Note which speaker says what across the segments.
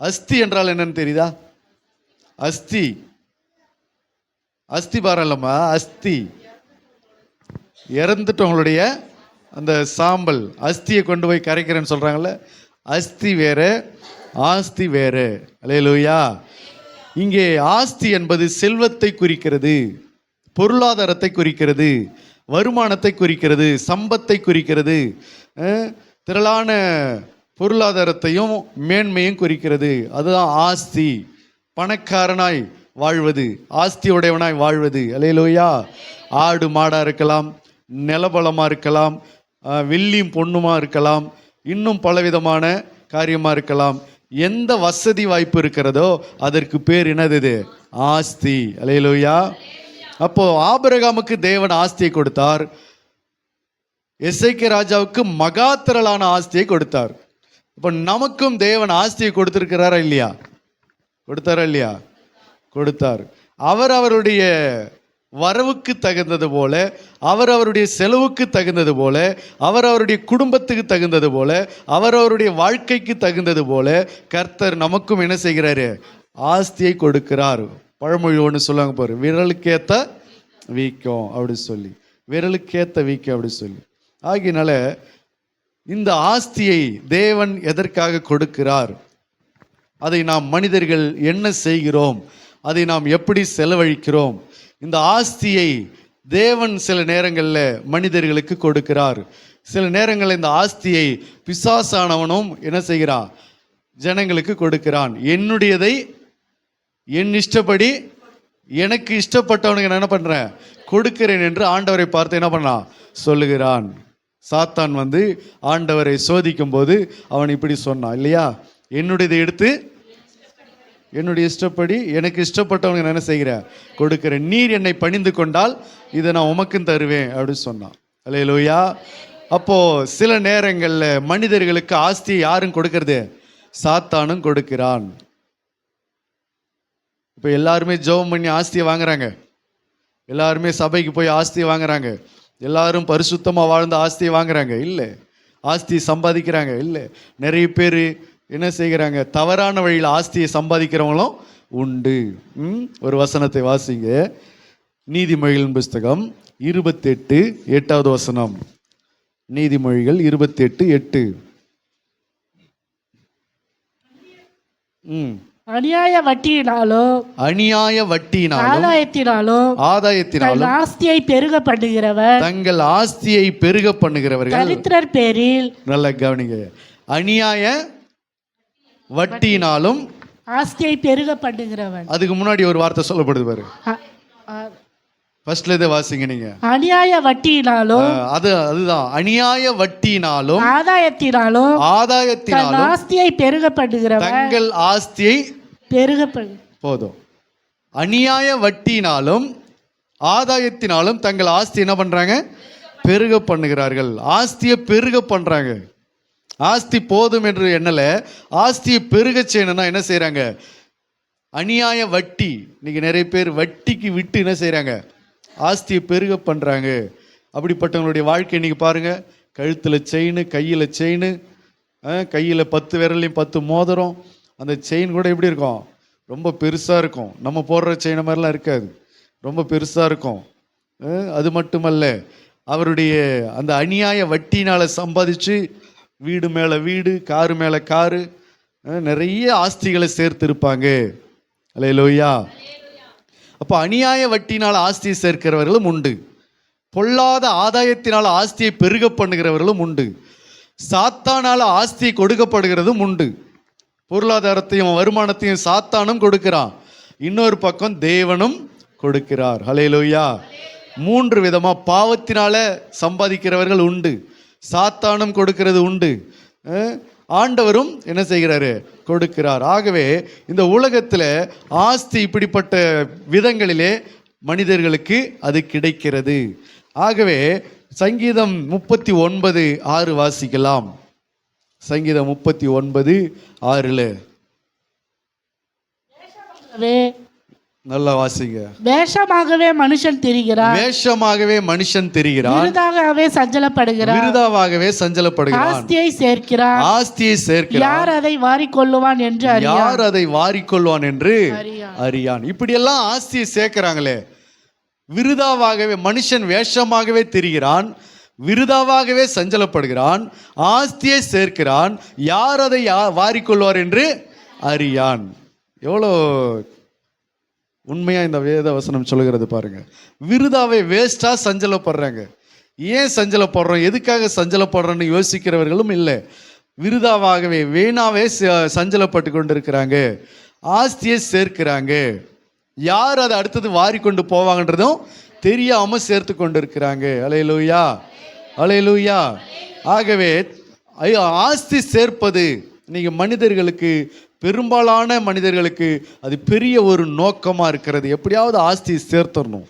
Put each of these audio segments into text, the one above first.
Speaker 1: அஸ்தி என்றால் என்னன்னு தெரியுதா? அஸ்தி, அஸ்தி பாரம் இல்லம்மா, அஸ்தி இறந்துட்டவங்களுடைய அந்த சாம்பல், அஸ்தியை கொண்டு போய் கரைக்கிறேன்னு சொல்றாங்கல்ல. அஸ்தி வேற, ஆஸ்தி வேற. அல்லேலூயா. இங்கே ஆஸ்தி என்பது செல்வத்தை குறிக்கிறது, பொருளாதாரத்தை குறிக்கிறது, வருமானத்தை குறிக்கிறது, சம்பத்தை குறிக்கிறது, திரளான பொருளாதாரத்தையும் மேன்மையும் குறிக்கிறது. அதுதான் ஆஸ்தி. பணக்காரனாய் வாழ்வது, ஆஸ்தி உடையவனாய் வாழ்வது. அல்லேலூயா. ஆடு மாடா இருக்கலாம், நிலபலமா இருக்கலாம், வெள்ளியும் பொண்ணுமா இருக்கலாம், இன்னும் பலவிதமான காரியமா இருக்கலாம். எந்த வசதி வாய்ப்பு இருக்கிறதோ அதற்கு பேர் என்னது? ஆஸ்தி. அல்லேலூயா. அப்போ ஆபிரகாமுக்கு தேவன் ஆஸ்தியை கொடுத்தார், எசேக்கியா ராஜாவுக்கு மகா திரளான ஆஸ்தியை கொடுத்தார். இப்போ நமக்கும் தேவன் ஆஸ்தியை கொடுத்திருக்கிறாரா இல்லையா? கொடுத்தாரா இல்லையா? கொடுத்தார். அவருடைய வரவுக்கு தகுந்தது போல, அவருடைய செலவுக்கு தகுந்தது போல, அவருடைய குடும்பத்துக்கு தகுந்தது போல, அவருடைய வாழ்க்கைக்கு தகுந்தது போல கர்த்தர் நமக்கும் என்ன செய்கிறாரு? ஆஸ்தியை கொடுக்கிறார். பழமொழி ஒன்று சொல்லுவாங்க பாரு, விரலுக்கேத்த வீக்கம் அப்படி சொல்லி, விரலுக்கேத்த வீக்கம் அப்படி சொல்லி. ஆகினால இந்த ஆஸ்தியை தேவன் எதற்காக கொடுக்கிறார்? அதை நாம் மனிதர்கள் என்ன செய்கிறோம்? அதை நாம் எப்படி செலவழிக்கிறோம்? இந்த ஆஸ்தியை தேவன் சில நேரங்களில் மனிதர்களுக்கு கொடுக்கிறார். சில நேரங்களில் இந்த ஆஸ்தியை பிசாசானவனும் என்ன செய்கிறான்? ஜனங்களுக்கு கொடுக்கிறான். என்னுடையதை என் இஷ்டப்படி எனக்கு இஷ்டப்பட்டவனுக்கு நான் என்ன பண்றேன்? கொடுக்கிறேன் என்று ஆண்டவரை பார்த்து என்ன பண்ணான்? சொல்லுகிறான். சாத்தான் வந்து ஆண்டவரை சோதிக்கும் போது அவன் இப்படி சொன்னான் இல்லையா? என்னுடையதை எடுத்து என்னுடைய இஷ்டப்படி எனக்கு இஷ்டப்பட்டவனுக்கு என்ன செய்கிறேன்? கொடுக்கிறேன். நீர் என்னை பணிந்து கொண்டால் இதை நான் உமக்கும் தருவேன் அப்படின்னு சொன்னான். அல்லேலூயா. அப்போ சில நேரங்களில் மனிதர்களுக்கு ஆஸ்தியை யாரும் கொடுக்கறது? சாத்தானும் கொடுக்கிறான். இப்போ எல்லாருமே ஜெபம் பண்ணி ஆஸ்தியை வாங்குறாங்க, எல்லாருமே சபைக்கு போய் ஆஸ்தியை வாங்குறாங்க, எல்லாரும் பரிசுத்தமாக வாழ்ந்த ஆஸ்தியை வாங்குறாங்க இல்லை, ஆஸ்தியை சம்பாதிக்கிறாங்க இல்லை. நிறைய பேர் என்ன செய்கிறாங்க? தவறான வழியில் ஆஸ்தியை சம்பாதிக்கிறவங்களும் உண்டு. ஒரு வசனத்தை வாசிங்க. நீதிமொழிகளின் புஸ்தகம் 28:8 வசனம். நீதிமொழிகள் 28:8.
Speaker 2: அநியாய வட்டியினாலும்
Speaker 1: ஆதாயத்தினாலும்
Speaker 2: ஆஸ்தியை பெருக பண்ணுகிறவர்
Speaker 1: தங்கள் ஆஸ்தியை பெருக பண்ணுகிறவர்கள்
Speaker 2: தரித்திரர் பேரில்.
Speaker 1: நல்ல கவனிங்க. அநியாய வட்டியினாலும்
Speaker 2: ஆஸ்தியை பெருக பண்ணுகிறவன்.
Speaker 1: அதுக்கு முன்னாடி ஒரு வார்த்தை சொல்லப்படுது பாரு. ஃபர்ஸ்ட்ல இதை வாசிங்க நீங்க.
Speaker 2: அநியாய வட்டியினாலும்,
Speaker 1: அதுதான் அநியாய வட்டியினாலும்
Speaker 2: ஆதாயத்தினாலும் ஆஸ்தியை பெருக பண்ணுகிறவன்
Speaker 1: தங்கள் ஆஸ்தியை
Speaker 2: பெருக
Speaker 1: போதும். அநியாய வட்டியினாலும் ஆதாயத்தினாலும் தங்கள் ஆஸ்தி என்ன பண்றாங்க? பெருக பண்ணுகிறார்கள். ஆஸ்தியை பெருக பண்றாங்க. ஆஸ்தி போதும் என்று எண்ணல, ஆஸ்தியை பெருக செய்யணும்னா என்ன செய்யறாங்க? அநியாய வட்டி. இன்னைக்கு நிறைய பேர் வட்டிக்கு விட்டு என்ன செய்யறாங்க? ஆஸ்தியை பெருக பண்றாங்க. அப்படிப்பட்டவங்களுடைய வாழ்க்கை இன்னைக்கு பாருங்க. கழுத்துல செயின், கையில செயின், கையில 10 விரலையும் 10 மோதிரம். அந்த செயின் கூட எப்படி இருக்கும்? ரொம்ப பெருசா இருக்கும். நம்ம போடுற செயினை மாதிரிலாம் இருக்காது, ரொம்ப பெருசா இருக்கும். அது மட்டுமல்ல, அவருடைய அந்த அநியாய வட்டினால சம்பாதிச்சு வீடு மேலே வீடு, காரு மேலே காரு, நிறைய ஆஸ்திகளை சேர்த்து இருப்பாங்க. அல்லேலூயா. அப்போ அநியாய வட்டினால் ஆஸ்தியை சேர்க்கிறவர்களும் உண்டு, பொல்லாத ஆதாயத்தினால் ஆஸ்தியை பெருக பண்ணுகிறவர்களும் உண்டு, சாத்தானால் ஆஸ்தியை கொடுக்கப்படுகிறதும் உண்டு. பொருளாதாரத்தையும் வருமானத்தையும் சாத்தானும் கொடுக்கிறான், இன்னொரு பக்கம் தேவனும் கொடுக்கிறார். அல்லேலூயா. 3 விதமா பாவத்தினால சம்பாதிக்கிறவர்கள் உண்டு, சாத்தானும் கொடுக்கிறது உண்டு, ஆண்டவரும் என்ன செய்கிறாரு? கொடுக்கிறார். ஆகவே இந்த உலகத்தில் ஆஸ்தி இப்படிப்பட்ட விதங்களிலே மனிதர்களுக்கு அது கிடைக்கிறது. ஆகவே சங்கீதம் 39:6 வாசிக்கலாம். சங்கீதம் 39:6. நல்லா வாசிங்க.
Speaker 2: வேஷமாகவே மனுஷன் திரிகிறான்,
Speaker 1: வேஷமாகவே மனுஷன் தெரிகிறான்,
Speaker 2: விருதாகவே சஞ்சலப்படுகிறான்,
Speaker 1: விருதாவாகவே சஞ்சலப்படுகிறான்,
Speaker 2: ஆஸ்தியை சேர்க்கிறான்,
Speaker 1: ஆஸ்தியை சேர்க்கிறான்,
Speaker 2: யார் அதை வாரிக்கொள்ளுவான் என்று அறியான்.
Speaker 1: யார் அதை வாரிக்கொள்வான் என்று
Speaker 2: அறியான்.
Speaker 1: அறியான். இப்படியெல்லாம் ஆஸ்தியை சேர்க்கிறாங்களே. விருதாவாகவே மனுஷன் வேஷமாகவே தெரிகிறான், விருதாவாகவே சஞ்சலப்படுகிறான், ஆஸ்தியை சேர்க்கிறான், யார் அதை வாரிக்கொள்வார் என்று அறியான். எவ்வளோ உண்மையா இந்த வேத வசனம் சொல்லுகிறது பாருங்க. விருதாவை வேஸ்டா சஞ்சலப்படுறாங்க. ஏன் சஞ்சலப்படுறோம், எதுக்காக சஞ்சலப்படுறோன்னு யோசிக்கிறவர்களும் இல்லை. விருதாவாகவே வீணாவே சஞ்சலப்பட்டு கொண்டிருக்கிறாங்க, ஆஸ்தியை சேர்க்கிறாங்க, யார் அதை அடுத்தது வாரி கொண்டு போவாங்கன்றதும் தெரியாம சேர்த்து கொண்டு இருக்கிறாங்க. அல்லேலூயா, அல்லேலூயா. ஆகவே ஆஸ்தி சேர்ப்பது இன்னைக்கு மனிதர்களுக்கு, பெரும்பாலான மனிதர்களுக்கு அது பெரிய ஒரு நோக்கமாக இருக்கிறது. எப்படியாவது ஆஸ்தி சேர்த்துடணும்,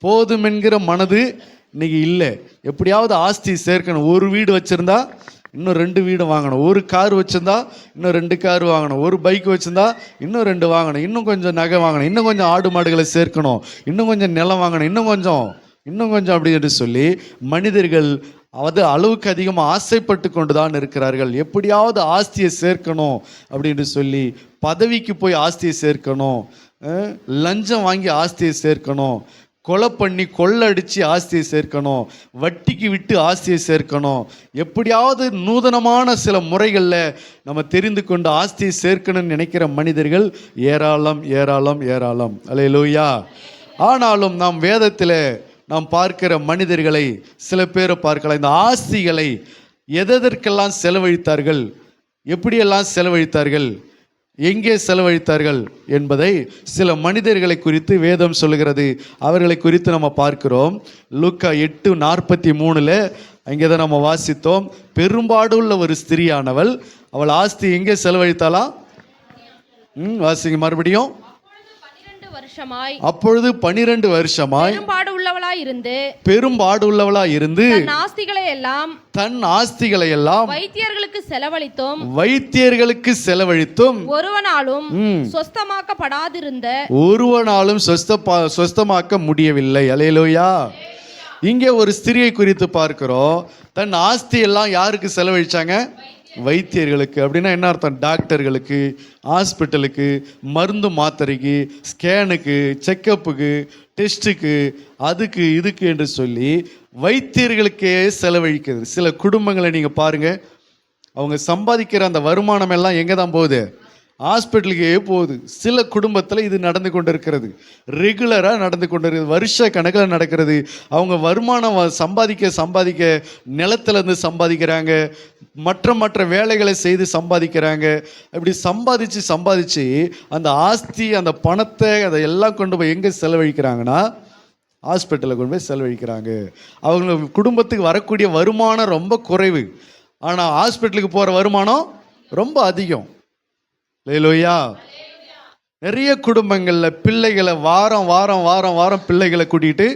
Speaker 1: போதும் என்கிற மனது இன்னைக்கு இல்லை. எப்படியாவது ஆஸ்தி சேர்க்கணும். ஒரு வீடு வச்சுருந்தா இன்னும் 2 வீடு வாங்கணும், ஒரு கார் வச்சுருந்தா இன்னும் 2 கார் வாங்கணும், ஒரு பைக் வச்சுருந்தா இன்னும் 2 வாங்கணும், இன்னும் கொஞ்சம் நகை வாங்கணும், இன்னும் கொஞ்சம் ஆடு மாடுகளை சேர்க்கணும், இன்னும் கொஞ்சம் நிலம் வாங்கணும், இன்னும் கொஞ்சம் அப்படி என்று சொல்லி மனிதர்கள் அது அளவுக்கு அதிகமாக ஆசைப்பட்டு கொண்டு தான் இருக்கிறார்கள். எப்படியாவது ஆஸ்தியை சேர்க்கணும் அப்படின்னு சொல்லி பதவிக்கு போய் ஆஸ்தியை சேர்க்கணும், லஞ்சம் வாங்கி ஆஸ்தியை சேர்க்கணும், கொலை பண்ணி கொள்ளடிச்சு ஆஸ்தியை சேர்க்கணும், வட்டிக்கு விட்டு ஆஸ்தியை சேர்க்கணும், எப்படியாவது நூதனமான சில முறைகளில் நம்ம தெரிந்து கொண்டு ஆஸ்தியை சேர்க்கணும்னு நினைக்கிற மனிதர்கள் ஏராளம் ஏராளம் ஏராளம். அல்லேலூயா. ஆனாலும் நாம் வேதத்தில் நாம் பார்க்கிற மனிதர்களை சில பேரை பார்க்கலாம். இந்த ஆஸ்திகளை எதற்கெல்லாம் செலவழித்தார்கள், எப்படியெல்லாம் செலவழித்தார்கள், எங்கே செலவழித்தார்கள் என்பதை சில மனிதர்களை குறித்து வேதம் சொல்லுகிறது. அவர்களை குறித்து நம்ம பார்க்கிறோம். லூக்கா 8:43 அங்கே தான் நம்ம வாசித்தோம். பெரும்பாடுள்ள ஒரு ஸ்திரியானவள், அவள் ஆஸ்தி எங்கே செலவழித்தாலாம்? வாசிங்க மறுபடியும். அப்பொழுது 12 வருஷமாய் பெரும்பாடு உள்ளவளாய் இருந்து தன் ஆஸ்திகளை எல்லாம் வைத்தியர்களுக்கு செலவழித்தும் ஒருவனாலும் சொஸ்தமாக்க முடியவில்லை. அல்லேலூயா. இங்கே ஒரு ஸ்திரியை குறித்து பார்க்கிறோம். தன் ஆஸ்தி எல்லாம் யாருக்கு செலவழிச்சாங்க? வைத்தியர்களுக்கு. அப்படின்னா என்ன அர்த்தம்? டாக்டர்களுக்கு, ஹாஸ்பிட்டலுக்கு, மருந்து மாத்திரைக்கு, ஸ்கேனுக்கு, செக்கப்புக்கு, டெஸ்ட்டுக்கு, அதுக்கு இதுக்கு என்று சொல்லி வைத்தியர்களுக்கே செலவழிக்கிறது. சில குடும்பங்களை நீங்கள் பாருங்கள், அவங்க சம்பாதிக்கிற அந்த வருமானம் எல்லாம் எங்கே தான் போகுது? ஹாஸ்பிட்டலுக்கே போகுது. சில குடும்பத்தில் இது நடந்து கொண்டு இருக்கிறது, ரெகுலராக நடந்து கொண்டு இருக்கிறது, வருஷ கணக்கில் நடக்கிறது. அவங்க வருமானம் சம்பாதிக்க நிலத்திலேருந்து சம்பாதிக்கிறாங்க, மற்ற வேலைகளை செய்து சம்பாதிக்கிறாங்க. இப்படி சம்பாதிச்சு அந்த ஆஸ்தி, அந்த பணத்தை, அதை எல்லாம் கொண்டு போய் எங்கே செலவழிக்கிறாங்கன்னா ஹாஸ்பிட்டலில் கொண்டு போய் செலவழிக்கிறாங்க. அவங்க குடும்பத்துக்கு வரக்கூடிய வருமானம் ரொம்ப குறைவு, ஆனால் ஹாஸ்பிட்டலுக்கு போகிற வருமானம் ரொம்ப அதிகம். அல்லேலூயா. நிறைய குடும்பங்களில் பிள்ளைகளை வாரம் பிள்ளைகளை கூட்டிகிட்டு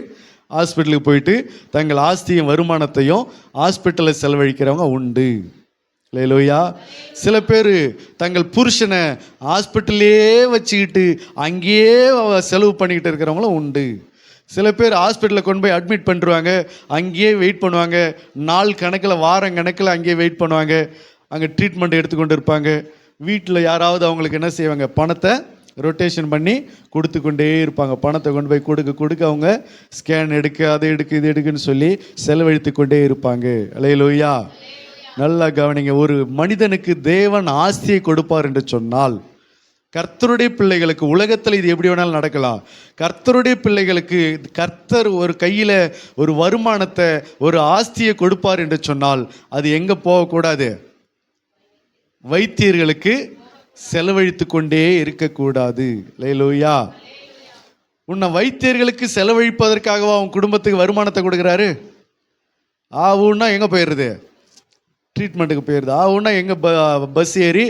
Speaker 1: ஹாஸ்பிட்டலுக்கு போயிட்டு தங்கள் ஆஸ்தியும் வருமானத்தையும் ஹாஸ்பிட்டலில் செலவழிக்கிறவங்க உண்டு. அல்லேலூயா. சில பேர் தங்கள் புருஷனை ஹாஸ்பிட்டல்லே வச்சுக்கிட்டு அங்கேயே செலவு பண்ணிக்கிட்டு இருக்கிறவங்களும் உண்டு. சில பேர் ஹாஸ்பிட்டலில் கொண்டு போய் அட்மிட் பண்ணிடுவாங்க, அங்கேயே வெயிட் பண்ணுவாங்க, நாள் கணக்கில் வாரம் கணக்கில் அங்கேயே வெயிட் பண்ணுவாங்க, அங்கே ட்ரீட்மெண்ட் எடுத்துக்கொண்டு இருப்பாங்க. வீட்டில் யாராவது அவங்களுக்கு என்ன செய்வாங்க? பணத்தை ரொட்டேஷன் பண்ணி கொடுத்து கொண்டே இருப்பாங்க. பணத்தை கொண்டு போய் கொடுக்க அவங்க ஸ்கேன் எடுக்க, அதை எடுக்க, இது எடுக்குன்னு சொல்லி செலவழித்து கொண்டே இருப்பாங்க. அல்லேலூயா. நல்லா கவனிங்க. ஒரு மனிதனுக்கு தேவன் ஆஸ்தியை கொடுப்பார் என்று சொன்னால், கர்த்தருடைய பிள்ளைகளுக்கு, உலகத்தில் இது எப்படி வேணாலும் நடக்கலாம், கர்த்தருடைய பிள்ளைகளுக்கு கர்த்தர் ஒரு கையில் ஒரு வருமானத்தை, ஒரு ஆஸ்தியை கொடுப்பார் என்று சொன்னால் அது எங்கே போகக்கூடாது? வைத்தியர்களுக்கு செலவழித்து கொண்டே இருக்கக்கூடாது. அல்லேலூயா. உன்னை வைத்தியர்களுக்கு செலவழிப்பதற்காகவா அவன் குடும்பத்துக்கு வருமானத்தை கொடுக்குறாரு? ஆவுன்னா எங்கே போயிடுறது? ட்ரீட்மெண்ட்டுக்கு போயிடுது. ஆவுன்னா எங்கே பஸ் ஏறி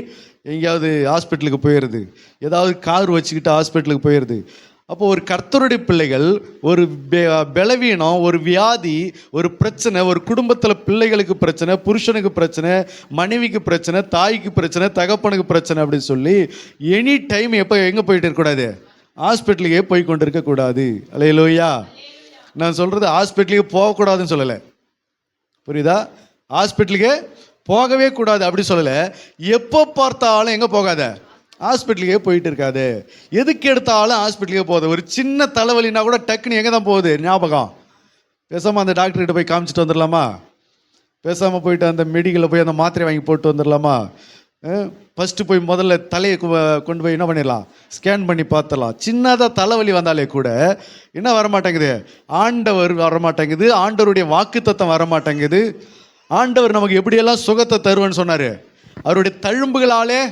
Speaker 1: எங்கேயாவது ஹாஸ்பிட்டலுக்கு போயிடுது, ஏதாவது கார் வச்சுக்கிட்டு ஹாஸ்பிட்டலுக்கு போயிடுது. அப்போ ஒரு கர்த்தருடைய பிள்ளைகள் ஒரு பலவீனம், ஒரு வியாதி, ஒரு பிரச்சனை, ஒரு குடும்பத்தில் பிள்ளைகளுக்கு பிரச்சனை, புருஷனுக்கு பிரச்சனை, மனைவிக்கு பிரச்சனை, தாய்க்கு பிரச்சனை, தகப்பனுக்கு பிரச்சனை அப்படின்னு சொல்லி எனி டைம் எப்போ எங்கே போயிட்டு இருக்கக்கூடாது? ஹாஸ்பிட்டலுக்கே போய் கொண்டு இருக்கக்கூடாது. அல்லேலூயா. நான் சொல்கிறது ஹாஸ்பிட்டலுக்கு போகக்கூடாதுன்னு சொல்லலை, புரியுதா? ஹாஸ்பிட்டலுக்கு போகவே கூடாது அப்படி சொல்லலை. எப்போ பார்த்தாலும் எங்கே போகாத, ஹாஸ்பிட்டலுக்கே போயிட்டு இருக்காது. எதுக்கு எடுத்தாலும் ஹாஸ்பிட்டலுக்கே போகுது. ஒரு சின்ன தலைவலினா கூட டக்குன்னு எங்கே தான் போகுது ஞாபகம்? பேசாமல் அந்த டாக்டர்கிட்ட போய் காமிச்சிட்டு வந்துடலாமா? பேசாமல் போயிட்டு அந்த மெடிக்கலில் போய் அந்த மாத்திரை வாங்கி போட்டு வந்துடலாமா? ஃபஸ்ட்டு போய் முதல்ல தலையை கொண்டு போய் என்ன பண்ணிடலாம், ஸ்கேன் பண்ணி பார்த்துடலாம். சின்னதாக தலைவலி வந்தாலே கூட என்ன வரமாட்டேங்குது, ஆண்டவர் வரமாட்டேங்குது, ஆண்டவருடைய வாக்குத்தத்தம் வரமாட்டேங்குது. ஆண்டவர் நமக்கு எப்படியெல்லாம் சுகத்தை தருவேன்னு சொன்னார், அவருடைய தழும்புகளாலே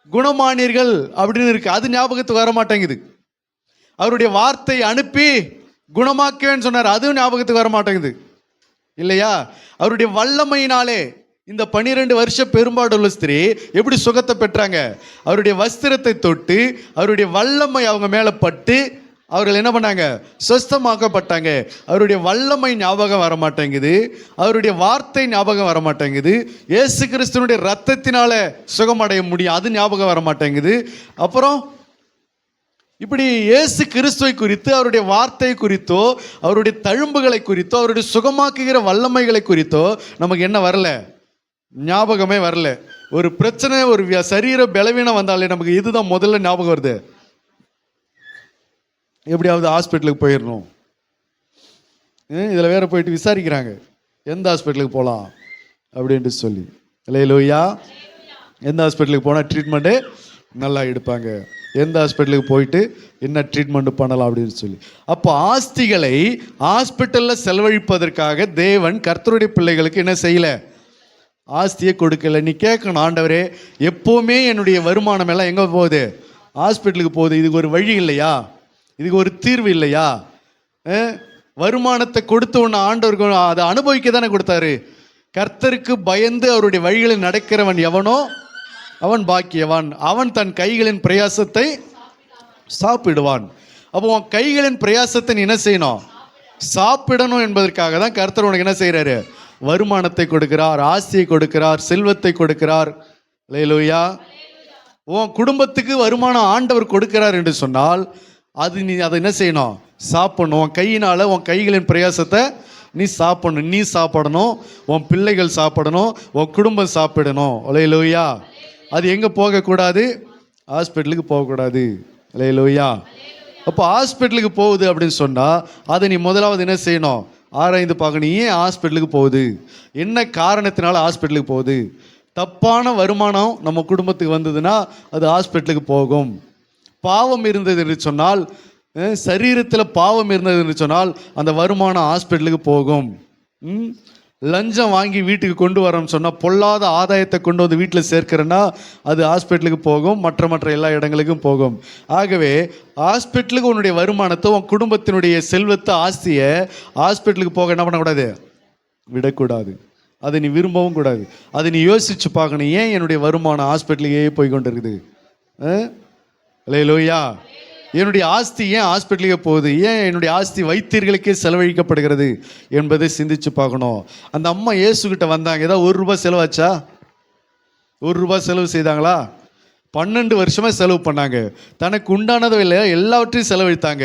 Speaker 1: குணமானீர்கள் அப்படின்னு இருக்கு, அது ஞாபகத்துக்கு வர மாட்டேங்குது. அவருடைய வார்த்தை அனுப்பி குணமாக்குவேன்னு சொன்னார், அதுவும் ஞாபகத்துக்கு வர மாட்டேங்குது இல்லையா? அவருடைய வல்லமையினாலே இந்த 12 வருஷம் பெரும்பாடுள்ள ஸ்திரீ எப்படி சுகத்தை பெற்றாங்க? அவருடைய வஸ்திரத்தை தொட்டு அவருடைய வல்லமை அவங்க மேலே பட்டு அவர்கள் என்ன பண்ணாங்க, சொஸ்தமாக்கப்பட்டாங்க. அவருடைய வல்லமை ஞாபகம் வர மாட்டேங்குது, அவருடைய வார்த்தை ஞாபகம் வர மாட்டேங்குது, இயேசு கிறிஸ்துவனுடைய ரத்தத்தினால சுகமடைய முடியும் அது ஞாபகம் வர மாட்டேங்குது. அப்புறம் இப்படி இயேசு கிறிஸ்துவை குறித்து, அவருடைய வார்த்தை குறித்தோ, அவருடைய தழும்புகளை குறித்தோ, அவருடைய சுகமாக்குகிற வல்லமைகளை குறித்தோ நமக்கு என்ன வரல, ஞாபகமே வரல. ஒரு பிரச்சனை, ஒரு சரீர பலவீனம் வந்தாலே நமக்கு இதுதான் முதல்ல ஞாபகம் வருது, எப்படியாவது ஹாஸ்பிட்டலுக்கு போயிடணும். இதில் வேற போயிட்டு விசாரிக்கிறாங்க எந்த ஹாஸ்பிட்டலுக்கு போகலாம் அப்படின்ட்டு சொல்லி. அல்லேலூயா. எந்த ஹாஸ்பிட்டலுக்கு போனால் ட்ரீட்மெண்ட்டு நல்லா எடுப்பாங்க, எந்த ஹாஸ்பிட்டலுக்கு போயிட்டு என்ன ட்ரீட்மெண்ட் பண்ணலாம் அப்படின்னு சொல்லி. அப்போ ஆஸ்திகளை ஹாஸ்பிட்டலில் செலவழிப்பதற்காக தேவன் கர்த்தருடைய பிள்ளைகளுக்கு என்ன செய்யலை, ஆஸ்தியை கொடுக்கல. நீ கேட்கணும், ஆண்டவரே எப்போவுமே என்னுடைய வருமானம் எல்லாம் எங்கே போகுது, ஹாஸ்பிட்டலுக்கு போகுது, இதுக்கு ஒரு வழி இல்லையா, இதுக்கு ஒரு தீர்வு இல்லையா? வருமானத்தை கொடுத்த உடனே ஆண்டவருக்கு அதை அனுபவிக்க தானே கொடுத்தாரு. கர்த்தருக்கு பயந்து அவருடைய வழிகளில் நடக்கிறவன் எவனோ அவன் பாக்கியவான், அவன் தன் கைகளின் பிரயாசத்தை சாப்பிடுவான். அப்போ உன் கைகளின் பிரயாசத்தை நீ என்ன செய்யணும், சாப்பிடணும் என்பதற்காக தான் கர்த்தர் உனக்கு என்ன செய்கிறாரு, வருமானத்தை கொடுக்கிறார், ஆஸ்தியை கொடுக்கிறார், செல்வத்தை கொடுக்கிறார். அல்லேலூயா. உன் குடும்பத்துக்கு வருமானம் ஆண்டவர் கொடுக்கிறார் என்று சொன்னால் அது நீ அதை என்ன செய்யணும், சாப்பிடணும். உன் கையினால் உன் கைகளின் பிரயாசத்தை நீ சாப்பிடணும், நீ சாப்பிடணும், உன் பிள்ளைகள் சாப்பிடணும், உன் குடும்பம் சாப்பிடணும். அல்லேலூயா. அது எங்கே போகக்கூடாது, ஹாஸ்பிட்டலுக்கு போகக்கூடாது. அல்லேலூயா. அப்போ ஹாஸ்பிட்டலுக்கு போகுது அப்படின்னு சொன்னால் அதை நீ முதலாவது என்ன செய்யணும், ஆராய்ந்து பார்க்கணும். ஏன் ஹாஸ்பிட்டலுக்கு போகுது, என்ன காரணத்தினால ஹாஸ்பிட்டலுக்கு போகுது? தப்பான வருமானம் நம்ம குடும்பத்துக்கு வந்ததுன்னா அது ஹாஸ்பிட்டலுக்கு போகும். பாவம் இருந்தது என்று சொன்னால், சரீரத்தில் பாவம் இருந்தது என்று சொன்னால் அந்த வருமானம் ஹாஸ்பிட்டலுக்கு போகும். லஞ்சம் வாங்கி வீட்டுக்கு கொண்டு வரோம்னு சொன்னால், பொல்லாத ஆதாயத்தை கொண்டு வந்து வீட்டில் சேர்க்கிறேன்னா அது ஹாஸ்பிட்டலுக்கு போகும், மற்ற எல்லா இடங்களுக்கும் போகும். ஆகவே ஹாஸ்பிட்டலுக்கு உன்னுடைய வருமானத்தை, உன் குடும்பத்தினுடைய செல்வத்தை, ஆஸ்தியை ஹாஸ்பிட்டலுக்கு போக என்ன பண்ணக்கூடாது, விடக்கூடாது. அதை நீ விரும்பவும் கூடாது. அதை நீ யோசிச்சு பார்க்கணும், ஏன் என்னுடைய வருமானம் ஹாஸ்பிட்டலுக்கே போய் கொண்டு இருக்குது? அல்லேலூயா. என்னுடைய ஆஸ்தி ஏன் ஹாஸ்பிட்டலுக்கே போகுது, ஏன் என்னுடைய ஆஸ்தி வைத்தியர்களுக்கே செலவழிக்கப்படுகிறது என்பதை சிந்திச்சு பார்க்கணும். அந்த அம்மா இயேசுகிட்ட வந்தாங்க, ஏதாவது ₹1 செலவாச்சா? ₹1 செலவு செய்தாங்களா? 12 வருஷமாக செலவு பண்ணாங்க. தனக்கு உண்டானதோ இல்லை எல்லாவற்றையும் செலவழித்தாங்க.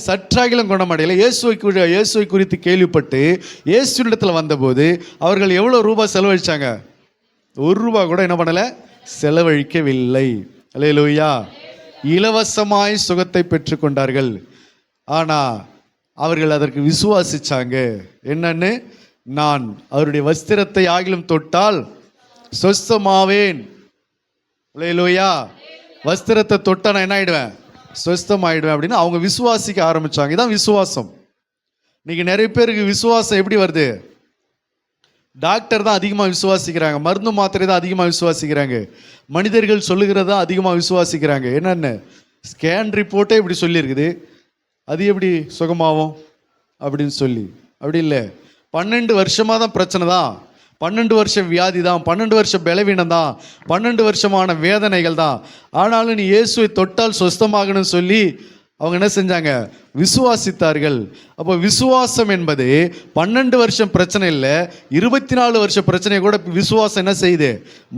Speaker 1: சற்றாகிலும் குணமடையலை. இயேசுவை குறித்து கேள்விப்பட்டு இயேசுவிடத்தில் வந்தபோது அவர்கள் எவ்வளோ ரூபா செலவழித்தாங்க? ₹1 கூட என்ன பண்ணலை, செலவழிக்கவில்லை. அல்லேலூயா. இலவசமாய் சுகத்தை பெற்று கொண்டார்கள். ஆனால் அவர்கள் அதற்கு விசுவாசிச்சாங்க. என்னன்னு, நான் அவருடைய வஸ்திரத்தை ஆகிலும் தொட்டால் சொஸ்தமாவேன். அல்லேலூயா. வஸ்திரத்தை தொட்டா நான் என்ன ஆயிடுவேன், சொஸ்தமாயிடுவேன் அப்படின்னு அவங்க விசுவாசிக்க ஆரம்பிச்சாங்க. இதான் விசுவாசம். இன்னைக்கு நிறைய பேருக்கு விசுவாசம் எப்படி வருது, டாக்டர் தான் அதிகமாக விசுவாசிக்கிறாங்க, மருந்து மாத்திரை தான் அதிகமாக விசுவாசிக்கிறாங்க, மனிதர்கள் சொல்லுகிறதா அதிகமாக விசுவாசிக்கிறாங்க. என்னென்ன ஸ்கேன் ரிப்போர்ட்டே இப்படி சொல்லியிருக்குது, அது எப்படி சுகமாகும் அப்படின்னு சொல்லி. அப்படி இல்லை, 12 வருஷமாக தான் பிரச்சனை தான், 12 வருஷம் வியாதி தான், 12 வருஷம் பலவீனம் தான், 12 வருஷமான வேதனைகள் தான். ஆனாலும் நீ இயேசுவை தொட்டால் சொஸ்தமாகணும்னு சொல்லி அவங்க என்ன செஞ்சாங்க, விசுவாசித்தார்கள். அப்போ விசுவாசம் என்பது 12 வருஷம் பிரச்சனை இல்லை, 24 வருஷம் பிரச்சனையை கூட விசுவாசம் என்ன செய்யுது,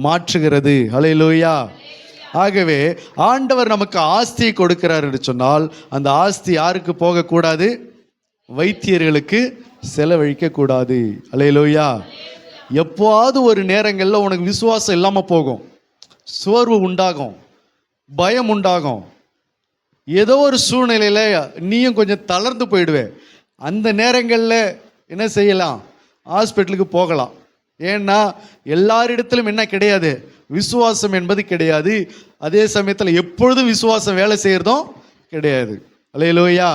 Speaker 1: மாற்றுகிறது. ஹல்லேலூயா. ஆகவே ஆண்டவர் நமக்கு ஆஸ்தியை கொடுக்கிறார் என்று சொன்னால் அந்த ஆஸ்தி யாருக்கு போகக்கூடாது? வைத்தியர்களுக்கு செலவழிக்க கூடாது. அல்லேலூயா. எப்போவாவது ஒரு நேரங்களில் உனக்கு விசுவாசம் இல்லாமல் போகும், சோர்வு உண்டாகும், பயம் உண்டாகும், ஏதோ ஒரு சூழ்நிலையில் நீயும் கொஞ்சம் தளர்ந்து போயிடுவே. அந்த நேரங்களில் என்ன செய்யலாம்? ஹாஸ்பிட்டலுக்கு போகலாம். ஏன்னா எல்லாரிடத்திலும் என்ன கிடையாது? விசுவாசம் என்பது கிடையாது. அதே சமயத்தில் எப்பொழுதும் விசுவாசம் வேலை செய்கிறதும் கிடையாது. அல்லேலூயா.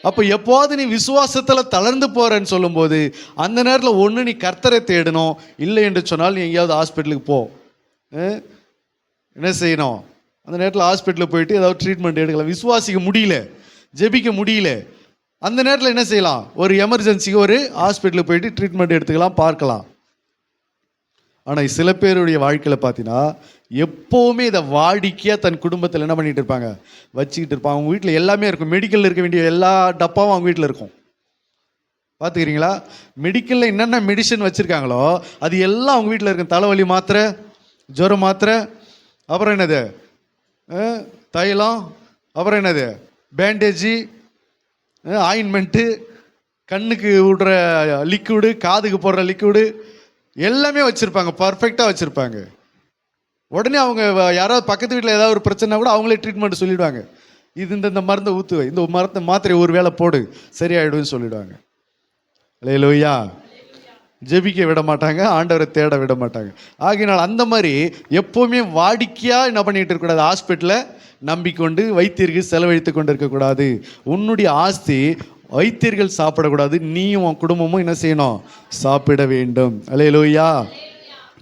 Speaker 1: அப்போ எப்போது நீ விசுவாசத்தில் தளர்ந்து போகிறேன்னு சொல்லும்போது அந்த நேரத்தில் ஒன்று நீ கர்த்தரை தேடணும், இல்லை என்று சொன்னால் நீ எங்கேயாவது ஹாஸ்பிட்டலுக்கு போ. என்ன செய்யணும்? அந்த நேரத்தில் ஹாஸ்பிட்டலுக்கு போயிட்டு ஏதாவது ட்ரீட்மெண்ட் எடுக்கலாம். விசுவாசிக்க முடியல, ஜெபிக்க முடியல, அந்த நேரத்தில் என்ன செய்யலாம்? ஒரு எமர்ஜென்சிக்கு ஒரு ஹாஸ்பிட்டலுக்கு போயிட்டு ட்ரீட்மெண்ட் எடுத்துக்கலாம், பார்க்கலாம். ஆனால் சில பேருடைய வாழ்க்கையில் பார்த்தீங்கன்னா எப்போவுமே இதை வாடிக்கையாக தன் குடும்பத்தில் என்ன பண்ணிகிட்டு இருப்பாங்க? வச்சுக்கிட்டு இருப்பாங்க. அவங்க வீட்டில் எல்லாமே இருக்கும். மெடிக்கலில் இருக்க வேண்டிய எல்லா டப்பாவும் அவங்க வீட்டில் இருக்கும். பார்த்துக்கிறீங்களா? மெடிக்கலில் என்னென்ன மெடிசன் வச்சுருக்காங்களோ அது எல்லாம் அவங்க வீட்டில் இருக்கும். தலைவலி மாத்திரை, ஜுரம் மாத்திரை, அப்புறம் என்னது தைலம், அப்புறம் என்னது பேண்டேஜி, ஆயின்மெண்ட்டு, கண்ணுக்கு விடுற லிக்விடு, காதுக்கு போடுற லிக்விடு எல்லாமே வச்சுருப்பாங்க. பர்ஃபெக்டாக வச்சுருப்பாங்க. உடனே அவங்க யாராவது பக்கத்து வீட்டில் ஏதாவது ஒரு பிரச்சனை கூட அவங்களே ட்ரீட்மெண்ட் சொல்லிவிடுவாங்க. இது இந்த மருந்தை ஊற்றுவை, இந்த மாத்திரை ஒரு வேளை போடு, சரியாயிடுன்னு சொல்லிவிடுவாங்க. அல்லேலூயா. ஜெபிக்க விட மாட்டாங்க, ஆண்டவரை தேட விட மாட்டாங்க. ஆகையினால் அந்த மாதிரி எப்போவுமே வாடிக்கையாக என்ன பண்ணிகிட்டு இருக்கக்கூடாது? ஹாஸ்பிட்டலில் நம்பிக்கொண்டு வைத்தியர்கள் செலவழித்து கொண்டு இருக்கக்கூடாது. உன்னுடைய ஆஸ்தி வைத்தியர்கள் சாப்பிடக்கூடாது, நீயும் உன் குடும்பமும் என்ன செய்யணும்? சாப்பிட வேண்டும். அல்லேலூயா.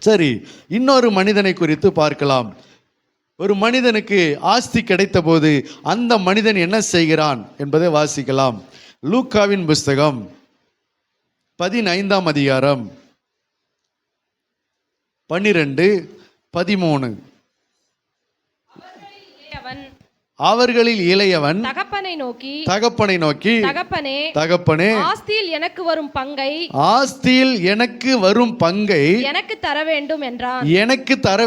Speaker 1: சரி, இன்னொரு மனிதனை குறித்து பார்க்கலாம். ஒரு மனிதனுக்கு ஆஸ்தி கிடைத்த போது அந்த மனிதன் என்ன செய்கிறான் என்பதை வாசிக்கலாம். லூக்காவின் புஸ்தகம் 15ஆம் அதிகாரம் 12-13. அவர்களில் இளையவன் தகப்பனை நோக்கி தகப்பனே,
Speaker 3: ஆஸ்தியில் எனக்கு வரும் பங்கை எனக்கு தர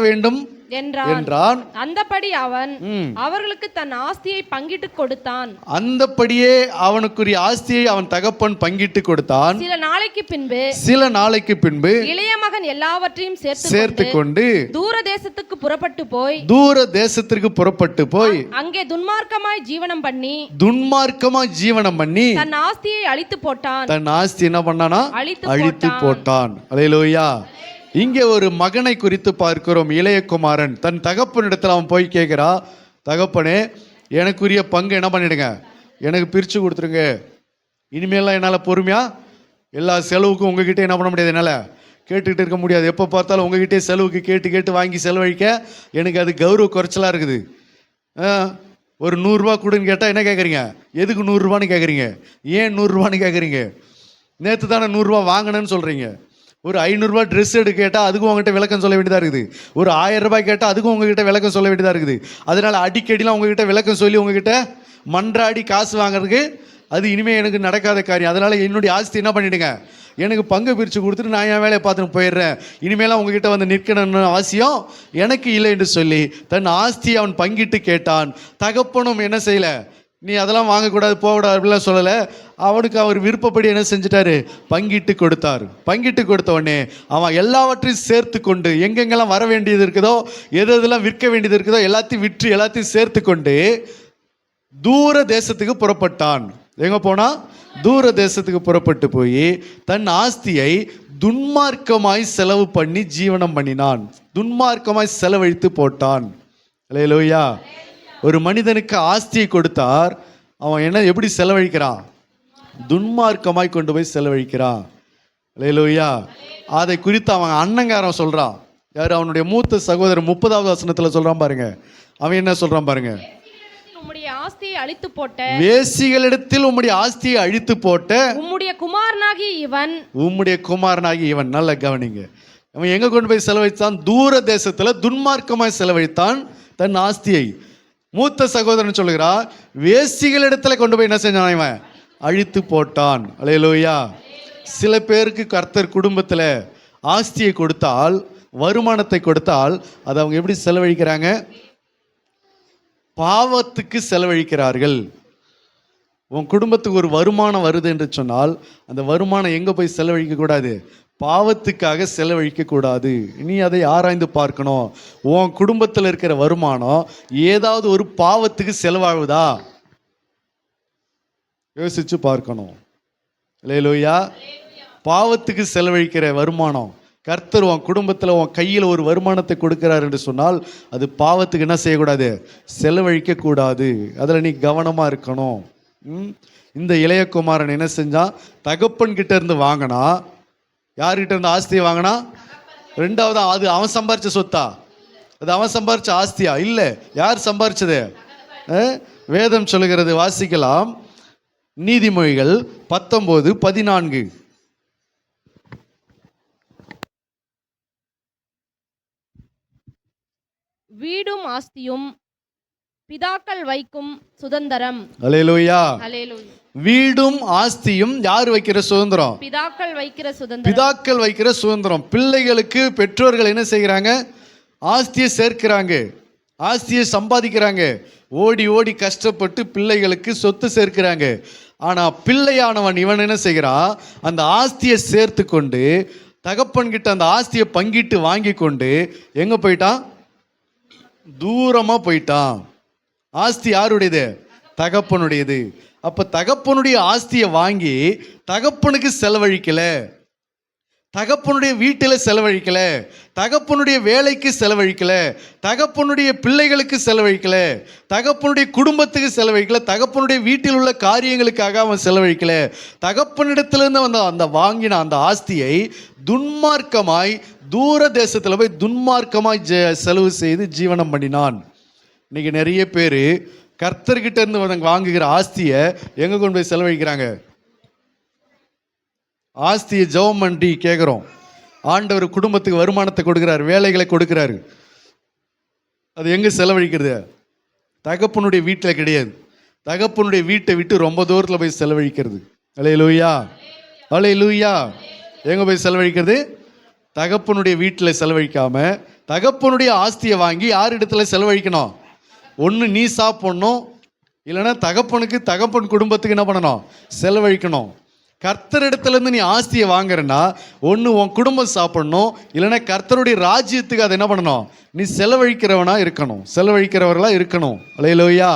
Speaker 3: வேண்டும் என்றான். அந்தபடி அவன் அவர்களுக்கு தன் ஆஸ்தியை பங்கிட்டு கொடுத்தான்.
Speaker 1: அந்தபடியே அவனுக்குரிய ஆஸ்தியை அவன் தகப்பன் பங்கிட்டு கொடுத்தான்.
Speaker 3: சில நாளைக்கு பின்பு இளைய மகன் எல்லாவற்றையும் சேர்த்து கொண்டு தூர தேசத்திற்கு புறப்பட்டு போய் அங்கே துன்மார்க்கமாய் ஜீவனம் பண்ணி தன் ஆஸ்தியை அழித்து போட்டான்.
Speaker 1: தன் ஆஸ்தி என்ன பண்ணானா? அழித்து போட்டான். அல்லேலூயா. இங்கே ஒரு மகனை குறித்து பார்க்கிறோம். இளைய குமாரன் தன் தகப்பனிடத்தில் அவன் போய் கேட்கிறா, தகப்பனே, எனக்குரிய பங்கு என்ன பண்ணிடுங்க, எனக்கு பிரித்து கொடுத்துருங்க. இனிமேலாம் என்னால் பொறுமையாக எல்லா செலவுக்கும் உங்ககிட்ட என்ன பண்ண முடியாது, என்னால் கேட்டுக்கிட்டு இருக்க முடியாது. எப்போ பார்த்தாலும் உங்ககிட்டே செலவுக்கு கேட்டு வாங்கி செலவழிக்க எனக்கு அது கௌரவ குறைச்சலாக இருக்குது. ஒரு 100 ரூபா கொடுன்னு கேட்டால் என்ன கேட்குறீங்க? எதுக்கு 100 ரூபான்னு கேட்குறீங்க? ஏன் 100 ரூபான்னு கேட்குறீங்க? நேற்று தானே 100 ரூபா வாங்கினேன்னு சொல்கிறீங்க. ஒரு 500 ரூபாய் ட்ரெஸ் எடுக்க கேட்டால் அதுக்கும் உங்ககிட்ட விளக்கம் சொல்ல வேண்டியதாக இருக்குது. ஒரு 1000 ரூபாய் கேட்டால் அதுக்கும் உங்ககிட்ட விளக்கம் சொல்ல வேண்டியதாக இருக்குது. அதனால் அடிக்கடிலாம் உங்ககிட்ட விளக்கம் சொல்லி உங்ககிட்ட மன்றாடி காசு வாங்குறதுக்கு அது இனிமேல் எனக்கு நடக்காத காரியம். அதனால் என்னுடைய ஆஸ்தி என்ன பண்ணிவிடுங்க, எனக்கு பங்கு பிரித்து கொடுத்துட்டு நான் என் வேலையை பார்த்துன்னு போயிடுறேன். இனிமேலாம் உங்ககிட்ட வந்து நிற்கணும்னு அவசியம் எனக்கு இல்லை என்று சொல்லி தன் ஆஸ்தியை அவன் பங்கிட்டு கேட்டான். தகப்பனும் என்ன செய்யலை, நீ அதெல்லாம் வாங்கக்கூடாது, போகக்கூடாது அப்படிலாம் சொல்லலை. அவனுக்கு அவர் விருப்பப்படி என்ன செஞ்சிட்டாரு? பங்கிட்டு கொடுத்தார். பங்கிட்டு கொடுத்த உடனே அவன் எல்லாவற்றையும் சேர்த்து கொண்டு எங்கெங்கெல்லாம் வர வேண்டியது இருக்குதோ, எதெல்லாம் விற்க வேண்டியது இருக்குதோ எல்லாத்தையும் விற்று எல்லாத்தையும் சேர்த்து கொண்டு தூர தேசத்துக்கு புறப்பட்டான். எங்கே போனா? தூர தேசத்துக்கு புறப்பட்டு போய் தன் ஆஸ்தியை துன்மார்க்கமாய் செலவு பண்ணி ஜீவனம் பண்ணினான். துன்மார்க்கமாய் செலவழித்து போட்டான். அல்லேலூயா. ஒரு மனிதனுக்கு ஆஸ்தியை கொடுத்தார், அவன் என்ன எப்படி செலவழிக்கிறான்? துன்மார்க்கமாய் கொண்டு போய் செலவழிக்கிறான். அல்லேலூயா. அதை குறித்து அவன் அண்ணங்காரன் சொல்றான். யார்? அவனுடைய மூத்த சகோதரர் 30வது வசனத்தில் சொல்றான் பாருங்க. அவன் என்ன சொல்றான் பாருங்க.
Speaker 3: உம்முடைய ஆஸ்தியை அழித்து போட்ட,
Speaker 1: வேசிகளிடத்தில் உம்முடைய ஆஸ்தியை அழித்து போட்ட
Speaker 3: உம்முடைய குமாரனாகி இவன். நல்ல கவனிங்க. அவன் எங்க கொண்டு போய் செலவழித்தான்? தூர தேசத்துல துன்மார்க்கமாய் செலவழித்தான் தன் ஆஸ்தியை. மூத்த சகோதரன் சொல்லுகிறார், வேசிகளிடத்துல கொண்டு போய் என்ன செஞ்சான்? இவன் அழித்து போட்டான். அல்லேலூயா. சில பேருக்கு கர்த்தர் குடும்பத்தில் ஆஸ்தியை கொடுத்தால், வருமானத்தை கொடுத்தால், அதை அவங்க எப்படி செலவழிக்கிறாங்க?
Speaker 1: பாவத்துக்கு செலவழிக்கிறார்கள். உன் குடும்பத்துக்கு ஒரு வருமானம் வருது என்று சொன்னால் அந்த வருமானம் எங்கே போய் செலவழிக்க கூடாது? பாவத்துக்காக செலவழிக்க கூடாது. நீ அதை ஆராய்ந்து பார்க்கணும். உன் குடும்பத்தில் இருக்கிற வருமானம் ஏதாவது ஒரு பாவத்துக்கு செலவாகுதா? யோசிச்சு பார்க்கணும். அல்லேலூயா. பாவத்துக்கு செலவழிக்கிற வருமானம், கர்த்தர் உன் குடும்பத்தில் உன் கையில் ஒரு வருமானத்தை கொடுக்கிறார் என்று சொன்னால் அது பாவத்துக்கு என்ன செய்யக்கூடாது? செலவழிக்க கூடாது. அதில் நீ கவனமாக இருக்கணும். இந்த இளையகுமாரன் என்ன செஞ்சான்? தகப்பன் கிட்ட இருந்து வாங்கினா. யார்கிட்ட இருந்து ஆஸ்தியை வாங்கினா? ரெண்டாவது, அது அவன் சம்பாரிச்ச சொத்தா? அது அவன் சம்பாரிச்ச ஆஸ்தியா? இல்லை. யார் சம்பாரிச்சது? வேதம் சொல்லுகிறது, வாசிக்கலாம். நீதிமொழிகள் 19:14.
Speaker 4: வீடும் ஆஸ்தியும் பிதாக்கள் வைக்கும் சுதந்திரம்.
Speaker 1: அல்லேலூயா.
Speaker 4: அல்லேலூயா.
Speaker 1: வீடும் ஆஸ்தியும் யார் வைக்கிற சுதந்திரம்?
Speaker 4: பிதாக்கள் வைக்கிற சுதந்திரம்.
Speaker 1: பிதாக்கள் வைக்கிற சுதந்திரம். பிள்ளைகளுக்கு பெற்றோர்கள் என்ன செய்கிறாங்க? ஆஸ்தியை சேர்க்கிறாங்க, ஆஸ்தியை சம்பாதிக்கிறாங்க, ஓடி ஓடி கஷ்டப்பட்டு பிள்ளைகளுக்கு சொத்து சேர்க்கிறாங்க. ஆனா பிள்ளையானவன் இவன் என்ன செய்கிறான்? அந்த ஆஸ்தியை சேர்த்து கொண்டு தகப்பன்கிட்ட அந்த ஆஸ்தியை பங்கிட்டு வாங்கி கொண்டு எங்க போயிட்டான்? தூரமா போயிட்டான். ஆஸ்தி யாருடையது? தகப்பனுடையது. அப்ப தகப்பனுடைய ஆஸ்தியை வாங்கி தகப்பனுக்கு செலவழிக்கல, தகப்பனுடைய வீட்டில் செலவழிக்கல, தகப்பனுடைய வேலைக்கு செலவழிக்கல, தகப்பனுடைய பிள்ளைகளுக்கு செலவழிக்கல, தகப்பனுடைய குடும்பத்துக்கு செலவழிக்கல, தகப்பனுடைய வீட்டில் உள்ள காரியங்களுக்காக அவன் செலவழிக்கல. தகப்பனிடத்திலிருந்து வந்த அந்த வாங்கின அந்த ஆஸ்தியை துன்மார்க்கமாய் தூர தேசத்தில் போய் துன்மார்க்கமாய் செலவு செய்து ஜீவனம் பண்ணினான். இன்னைக்கு நிறைய பேர் கர்த்தர்கிட்ட இருந்து வாங்குகிற ஆஸ்தியை எங்க கொண்டு போய் செலவழிக்கிறாங்க? ஆஸ்தியை ஜெபம் பண்ணி கேட்குறோம். ஆண்டவர் குடும்பத்துக்கு வருமானத்தை கொடுக்கிறார், வேலைகளை கொடுக்கிறாரு. அது எங்கே செலவழிக்கிறது? தகப்பனுடைய வீட்டில் கிடையாது. தகப்பனுடைய வீட்டை விட்டு ரொம்ப தூரத்தில் போய் செலவழிக்கிறது. அல்லேலூயா. அல்லேலூயா. எங்கே போய் செலவழிக்கிறது? தகப்பனுடைய வீட்டில் செலவழிக்காம தகப்பனுடைய ஆஸ்தியை வாங்கி யார் இடத்துல செலவழிக்கணும்? ஒன்று நீ சாப்பிடணும், இல்லைன்னா தகப்பனுக்கு தகப்பன் குடும்பத்துக்கு என்ன பண்ணணும்? செலவழிக்கணும். கர்த்தரிடத்துலேருந்து நீ ஆஸ்தியை வாங்குறன்னா ஒன்று உன் குடும்பம் சாப்பிடணும், இல்லைன்னா கர்த்தருடைய ராஜ்யத்துக்கு அதை என்ன பண்ணணும்? நீ செலவழிக்கிறவனா இருக்கணும், செலவழிக்கிறவர்களாக இருக்கணும். அல்லேலூயா.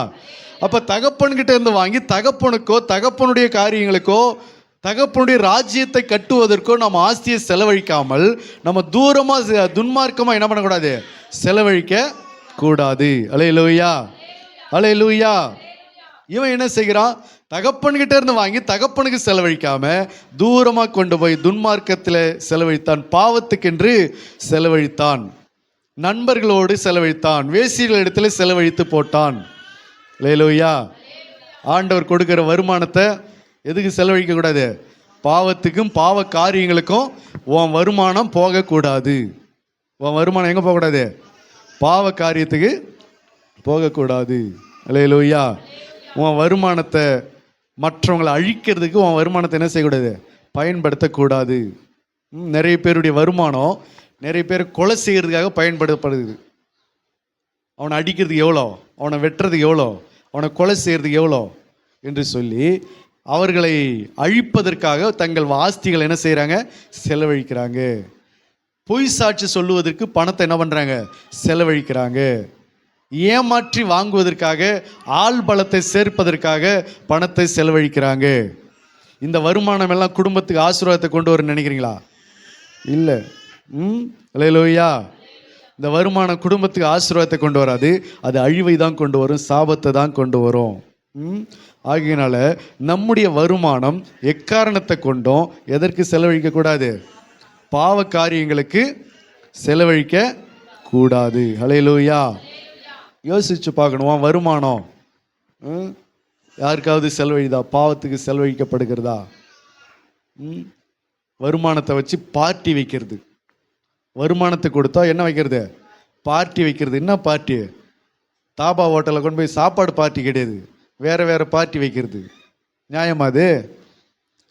Speaker 1: அப்போ தகப்பன்கிட்ட இருந்து வாங்கி தகப்பனுக்கோ தகப்பனுடைய காரியங்களுக்கோ தகப்பனுடைய ராஜ்யத்தை கட்டுவதற்கோ நம்ம ஆஸ்தியை செலவழிக்காமல் நம்ம தூரமாக துன்மார்க்கமாக என்ன பண்ணக்கூடாது? செலவழிக்க கூடாது. அல்லேலூயா. அல்லேலூயா. இவன் என்ன செய்கிறான்? தகப்பன்கிட்ட இருந்து வாங்கி தகப்பனுக்கு செலவழிக்காம தூரமாக கொண்டு போய் துன்மார்க்கத்தில் செலவழித்தான், பாவத்துக்கென்று செலவழித்தான், நண்பர்களோடு செலவழித்தான், வேசிகள் இடத்துல செலவழித்து போட்டான். அல்லேலூயா. ஆண்டவர் கொடுக்கிற வருமானத்தை எதுக்கு செலவழிக்க கூடாது? பாவத்துக்கும் பாவ காரியங்களுக்கும் உன் வருமானம் போகக்கூடாது. உன் வருமானம் எங்கே போகக்கூடாது? பாவ காரியத்துக்கு போகக்கூடாது. அல்லேலூயா. உன் வருமானத்தை மற்றவங்களை அழிக்கிறதுக்கு உன் வருமானத்தை என்ன செய்யக்கூடாது? பயன்படுத்தக்கூடாது. நிறைய பேருடைய வருமானம் நிறைய பேர் கொலை செய்கிறதுக்காக பயன்படுத்தப்படுது. அவனை அடிக்கிறதுக்கு எவ்வளோ, அவனை வெட்டுறதுக்கு எவ்வளோ, அவனை கொலை செய்கிறதுக்கு எவ்வளோ என்று சொல்லி அவர்களை அழிப்பதற்காக தங்கள் ஆஸ்திகள் என்ன செய்கிறாங்க? செலவழிக்கிறாங்க. பொய் சாட்சி சொல்லுவதற்கு பணத்தை என்ன பண்ணுறாங்க? செலவழிக்கிறாங்க. ஏமாற்றி வாங்குவதற்காக, ஆள் பலத்தை சேர்ப்பதற்காக பணத்தை செலவழிக்கிறாங்க. இந்த வருமானம் எல்லாம் குடும்பத்துக்கு ஆசீர்வாதத்தை கொண்டு வர நினைக்கிறீங்களா? இல்லை. அல்லேலூயா. இந்த வருமானம் குடும்பத்துக்கு ஆசீர்வாதத்தை கொண்டு வராது, அது அழிவை தான் கொண்டு வரும், சாபத்தை தான் கொண்டு வரும். ஆகையினால நம்முடைய வருமானம் எக்காரணத்தை கொண்டும் எதற்கு செலவழிக்க கூடாது? பாவ காரியங்களுக்கு செலவழிக்க கூடாது. அல்லேலூயா. யோசிச்சு பார்க்கணும். வருமானம் யாருக்காவது செலவழிதா? பாவத்துக்கு செலவழிக்கப்படுகிறதா? வருமானத்தை வச்சு பார்ட்டி வைக்கிறது. வருமானத்தை கொடுத்தா என்ன வைக்கிறது? பார்ட்டி வைக்கிறது. என்ன பார்ட்டி? தாபா ஹோட்டலில் கொண்டு போய் சாப்பாடு பார்ட்டி கிடையாது, வேற வேற பார்ட்டி வைக்கிறது. நியாயமா அது?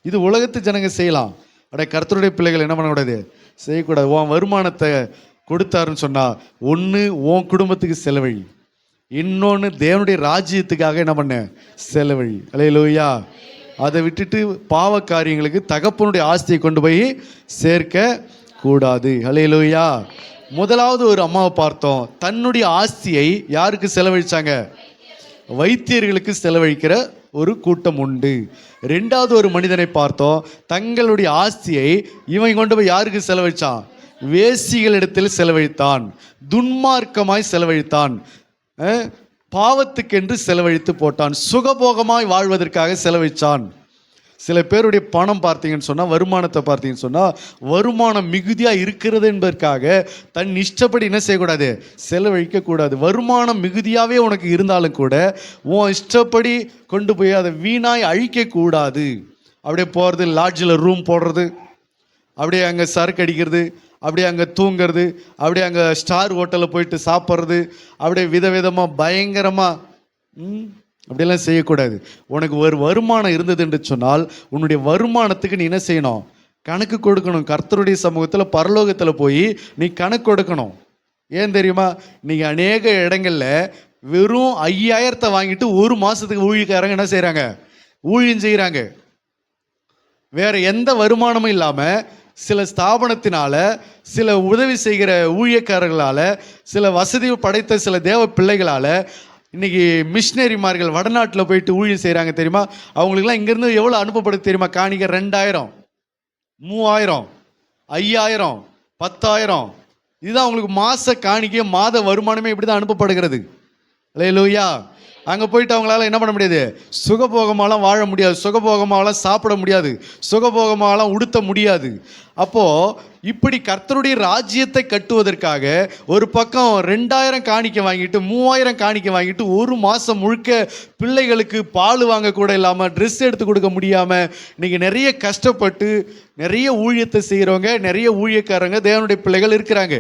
Speaker 1: இது உலகத்து ஜனங்க செய்யலாம். அடைய கர்த்தருடைய பிள்ளைகள் என்ன பண்ணக்கூடாது? செய்யக்கூடாது. உன் வருமானத்தை கொடுத்தாருன்னு சொன்னா ஒன்று உன் குடும்பத்துக்கு செலவழி, இன்னொன்று தேவனுடைய ராஜ்யத்துக்காக என்ன பண்ண செலவழி. அல்லேலூயா. அதை விட்டுட்டு பாவ காரியங்களுக்கு தகப்பனுடைய ஆஸ்தியை கொண்டு போய் சேர்க்க கூடாது. அல்லேலூயா. முதலாவது ஒரு அம்மாவை பார்த்தோம், தன்னுடைய ஆஸ்தியை யாருக்கு செலவழிச்சாங்க? வைத்தியர்களுக்கு செலவழிக்கிற ஒரு கூட்டம் உண்டு. ரெண்டாவது ஒரு மனிதனை பார்த்தோம், தங்களுடைய ஆஸ்தியை இவன் கொண்டு போய் யாருக்கு செலவழிச்சான்? வேசிகளிடத்தில் செலவழித்தான், துன்மார்க்கமாய் செலவழித்தான், பாவத்துக்கென்று செலவழித்து போட்டான், சுகபோகமாய் வாழ்வதற்காக செலவழித்தான். சில பேருடைய பணம் பார்த்தீங்கன்னு சொன்னால், வருமானத்தை பார்த்தீங்கன்னு சொன்னால், வருமானம் மிகுதியாக இருக்கிறது என்பதற்காக தன் இஷ்டப்படி என்ன செய்யக்கூடாது? செலவழிக்கக்கூடாது. வருமானம் மிகுதியாகவே உனக்கு இருந்தாலும் கூட உன் இஷ்டப்படி கொண்டு போய் அதை வீணாய் அழிக்கக்கூடாது. அப்படியே போகிறது, லாட்ஜில் ரூம் போடுறது, அப்படியே அங்கே சரக்கு அடிக்கிறது, அப்படியே அங்கே தூங்கிறது, அப்படியே அங்கே ஸ்டார் ஹோட்டலில் போயிட்டு சாப்பிட்றது, அப்படியே விதவிதமாக பயங்கரமாக அப்படியெல்லாம் செய்யக்கூடாது. உனக்கு ஒரு வருமானம் இருந்தது என்று சொன்னால் உன்னுடைய வருமானத்துக்கு நீ என்ன செய்யணும்? கணக்கு கொடுக்கணும். கர்த்தருடைய சமூகத்தில் பரலோகத்தில் போய் நீ கணக்கு கொடுக்கணும். ஏன் தெரியுமா? நீங்கள் அநேக இடங்களில் வெறும் 5000 வாங்கிட்டு ஒரு மாதத்துக்கு ஊழியக்காரங்க என்ன செய்கிறாங்க? ஊழியம் செய்கிறாங்க. வேறு எந்த வருமானமும் இல்லாமல் சில ஸ்தாபனத்தினால, சில உதவி செய்கிற ஊழியக்காரர்களால், சில வசதி படைத்த சில தேவ பிள்ளைகளால் இன்றைக்கி மிஷினரிமார்கள் வடநாட்டில் போயிட்டு ஊழியம் செய்கிறாங்க தெரியுமா? அவங்களுக்குலாம் இங்கேருந்து எவ்வளோ அனுப்பப்படுது தெரியுமா? காணிக்க 2000, 3000, 5000, 10000. இதுதான் அவங்களுக்கு மாத காணிக்க, மாத வருமானமே இப்படி தான் அனுப்பப்படுகிறது. அல்லேலூயா. அங்கே போயிட்டு அவங்களால என்ன பண்ண முடியாது? சுகபோகமாலாம் வாழ முடியாது, சுகபோகமாலாம் சாப்பிட முடியாது, சுகபோகமாலாம் உடுத்த முடியாது. அப்போது இப்படி கர்த்தருடைய ராஜ்யத்தை கட்டுவதற்காக ஒரு பக்கம் 2000 காணிக்க வாங்கிட்டு, 3000 காணிக்க வாங்கிட்டு, ஒரு மாதம் முழுக்க பிள்ளைகளுக்கு பால் வாங்க கூட இல்லாமல், ட்ரெஸ் எடுத்து கொடுக்க முடியாமல் இன்றைக்கி நிறைய கஷ்டப்பட்டு நிறைய ஊழியத்தை செய்கிறவங்க, நிறைய ஊழியக்காரங்க, தேவனுடைய பிள்ளைகள் இருக்கிறாங்க.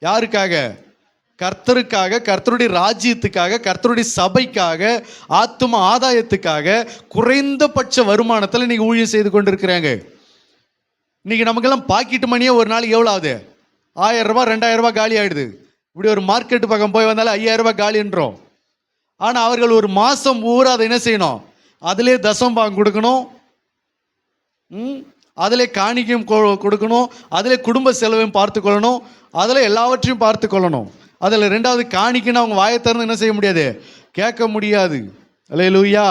Speaker 1: யாருக்காக? கர்த்தருக்காக, கர்த்தருடைய ராஜ்யத்துக்காக, கர்த்தருடைய சபைக்காக, ஆத்தும ஆதாயத்துக்காக குறைந்தபட்ச வருமானத்தில் இன்றைக்கி ஊழியம் செய்து கொண்டு இருக்கிறாங்க. இன்றைக்கி நமக்கெல்லாம் பாக்கெட் மணியே ஒரு நாளைக்கு எவ்வளோ ஆகுது? 1000 ரூபா 2000 ரூபா காலி ஆகிடுது. இப்படி ஒரு மார்க்கெட்டு பக்கம் போய் வந்தாலும் 5000 ரூபா காலின்றோம். ஆனால் அவர்கள் ஒரு மாதம் பூரா அதை என்ன செய்யணும்? அதிலே தசம்பாகம் கொடுக்கணும், அதிலே காணிக்கையும் கொடுக்கணும், அதிலே குடும்ப செலவையும் பார்த்து கொள்ளணும், அதில் எல்லாவற்றையும் பார்த்து கொள்ளணும். அதில் 2வது காணிக்கைன்னு அவங்க வாயை திறந்து என்ன செய்ய முடியாது? கேட்க முடியாது. அல்லேலூயா.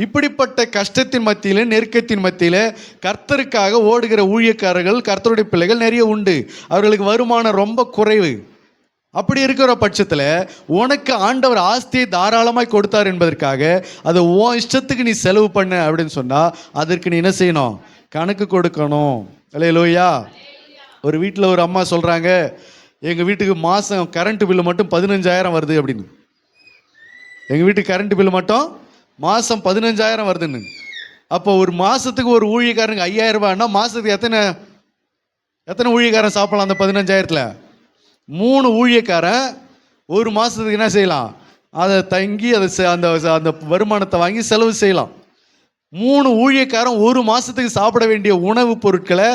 Speaker 1: இப்படிப்பட்ட கஷ்டத்தின் மத்தியில், நெருக்கத்தின் மத்தியில் கர்த்தருக்காக ஓடுகிற ஊழியக்காரர்கள், கர்த்தருடைய பிள்ளைகள் நிறைய உண்டு. அவர்களுக்கு வருமானம் ரொம்ப குறைவு. அப்படி இருக்கிற பட்சத்தில் உனக்கு ஆண்டவர் ஆஸ்தியை தாராளமாய் கொடுத்தார் என்பதற்காக அதை உன் இஷ்டத்துக்கு நீ செலவு பண்ண அப்படின்னு சொன்னால் அதற்கு நீ என்ன செய்யணும்? கணக்கு கொடுக்கணும். அல்லேலூயா. ஒரு வீட்டில் ஒரு அம்மா சொல்கிறாங்க, எங்கள் வீட்டுக்கு மாதம் கரண்ட் பில்லு மட்டும் 15000 வருது அப்படின்னு. எங்கள் வீட்டுக்கு கரண்ட் பில்லு மட்டும் மாதம் 15000 வருதுன்னு. அப்போ ஒரு மாதத்துக்கு ஒரு ஊழியக்காரனுக்கு 5000 ரூபாய்னா மாதத்துக்கு எத்தனை ஊழியக்காரன் சாப்பிடலாம்? அந்த 15000ல் 3 ஊழியக்காரன் ஒரு மாதத்துக்கு என்ன செய்யலாம்? அதை தங்கி அதை அந்த வருமானத்தை வாங்கி செலவு செய்யலாம். 3 ஊழியக்காரன் ஒரு மாதத்துக்கு சாப்பிட வேண்டிய உணவுப் பொருட்களை,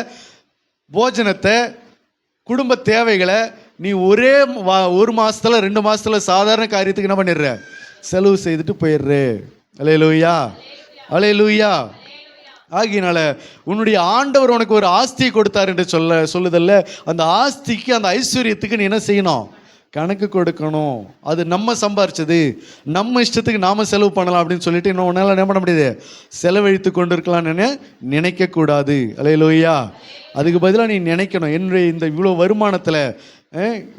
Speaker 1: போஜனத்தை, குடும்ப தேவைகளை நீ ஒரே ஒரு மாதத்தில் 2 மாதத்தில் சாதாரண காரியத்துக்கு என்ன பண்ணிடுற? செலவு செய்துட்டு போயிடுற. அல்லேலூயா. அல்லேலூயா. ஆகியனால உன்னுடைய ஆண்டவர் உனக்கு ஒரு ஆஸ்தியை கொடுத்தார் என்று சொல்லுதல்ல, அந்த ஆஸ்திக்கு, அந்த ஐஸ்வர்யத்துக்கு நீ என்ன செய்யணும்? கணக்கு கொடுக்கணும். அது நம்ம சம்பாரிச்சது, நம்ம இஷ்டத்துக்கு நாம் செலவு பண்ணலாம் அப்படின்னு சொல்லிட்டு இன்னும் உன்னால் என்ன பண்ண முடியாது? செலவழித்து கொண்டு இருக்கலாம்னு நினைக்கக்கூடாது. அல்லேலூயா. அதுக்கு பதிலாக நீ நினைக்கணும், என்னுடைய இந்த இவ்வளோ வருமானத்தில்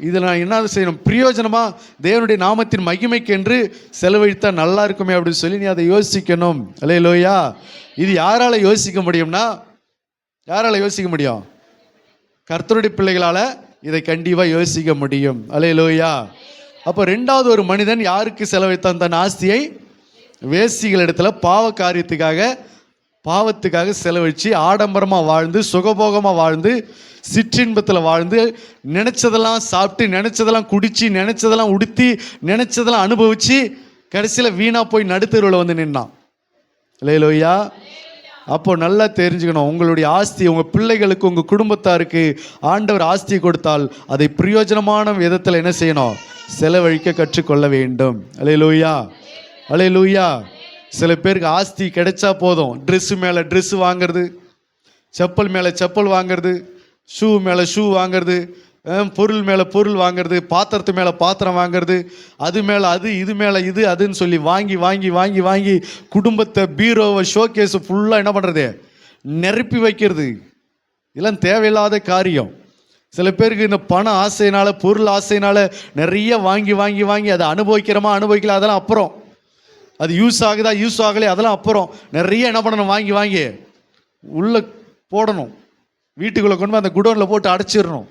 Speaker 1: இதை நான் என்ன செய்யணும்? பிரயோஜனமாக தேவனுடைய நாமத்தின் மகிமைக்கு என்று செலவழித்தா நல்லா இருக்குமே அப்படின்னு சொல்லி நீ அதை யோசிக்கணும். அல்லேலூயா. இது யாரால் யோசிக்க முடியும்னா, யாரால் யோசிக்க முடியும்? கர்த்தருடைய பிள்ளைகளால் இதை கண்டிப்பாக யோசிக்க முடியும். அல்லேலூயா. அப்போ 2வது ஒரு மனிதன் யாருக்கு செலவழித்தான் தன் ஆஸ்தியை? வேசிகள் இடத்துல பாவ காரியத்துக்காக, பாவத்துக்காக செலவழித்து ஆடம்பரமாக வாழ்ந்து, சுகபோகமாக வாழ்ந்து, சிற்றின்பத்தில் வாழ்ந்து, நினச்சதெல்லாம் சாப்பிட்டு, நினச்சதெல்லாம் குடித்து, நினச்சதெல்லாம் உடுத்தி, நினச்சதெல்லாம் அனுபவித்து கடைசியில் வீணாக போய் நடுத்தருவில் வந்து நின்னான். அல்லேலூயா. அப்போ நல்லா தெரிஞ்சுக்கணும், உங்களுடைய ஆஸ்தி, உங்கள் பிள்ளைகளுக்கு, உங்கள் குடும்பத்தாருக்கு ஆண்டவர் ஆஸ்தியை கொடுத்தால் அதை பிரயோஜனமான விதத்தில் என்ன செய்யணும்? செலவழிக்க கற்றுக்கொள்ள வேண்டும். அல்லேலூயா, அல்லேலூயா. சில பேருக்கு ஆஸ்தி கிடைச்சா போதும், ட்ரெஸ்ஸு மேலே ட்ரெஸ்ஸு வாங்கிறது, செப்பல் மேலே செப்பல் வாங்கிறது, ஷூ மேலே ஷூ வாங்கிறது, பொருள் மேலே பொருள் வாங்கிறது, பாத்திரத்து மேலே பாத்திரம் வாங்கிறது, அது மேலே அது, இது மேலே இது, அதுன்னு சொல்லி வாங்கி வாங்கி வாங்கி வாங்கி குடும்பத்தை, பீரோவை, ஷோகேஸை ஃபுல்லாக என்ன பண்ணுறது, நிரப்பி வைக்கிறது. இதெல்லாம் தேவையில்லாத காரியம். சில பேருக்கு இந்த பண ஆசையினால, பொருள் ஆசையினால நிறைய வாங்கி வாங்கி வாங்கி அதை அனுபவிக்கிறோமா அனுபவிக்கல அதெல்லாம் அப்புறம், அது யூஸ் ஆகுதா யூஸ் ஆகலையே அதெல்லாம் அப்புறம். நிறைய என்ன பண்ணணும், வாங்கி வாங்கி உள்ளே போடணும், வீட்டுக்குள்ளே கொண்டு போய் அந்த குடோனில் போட்டு அடைச்சிடணும்.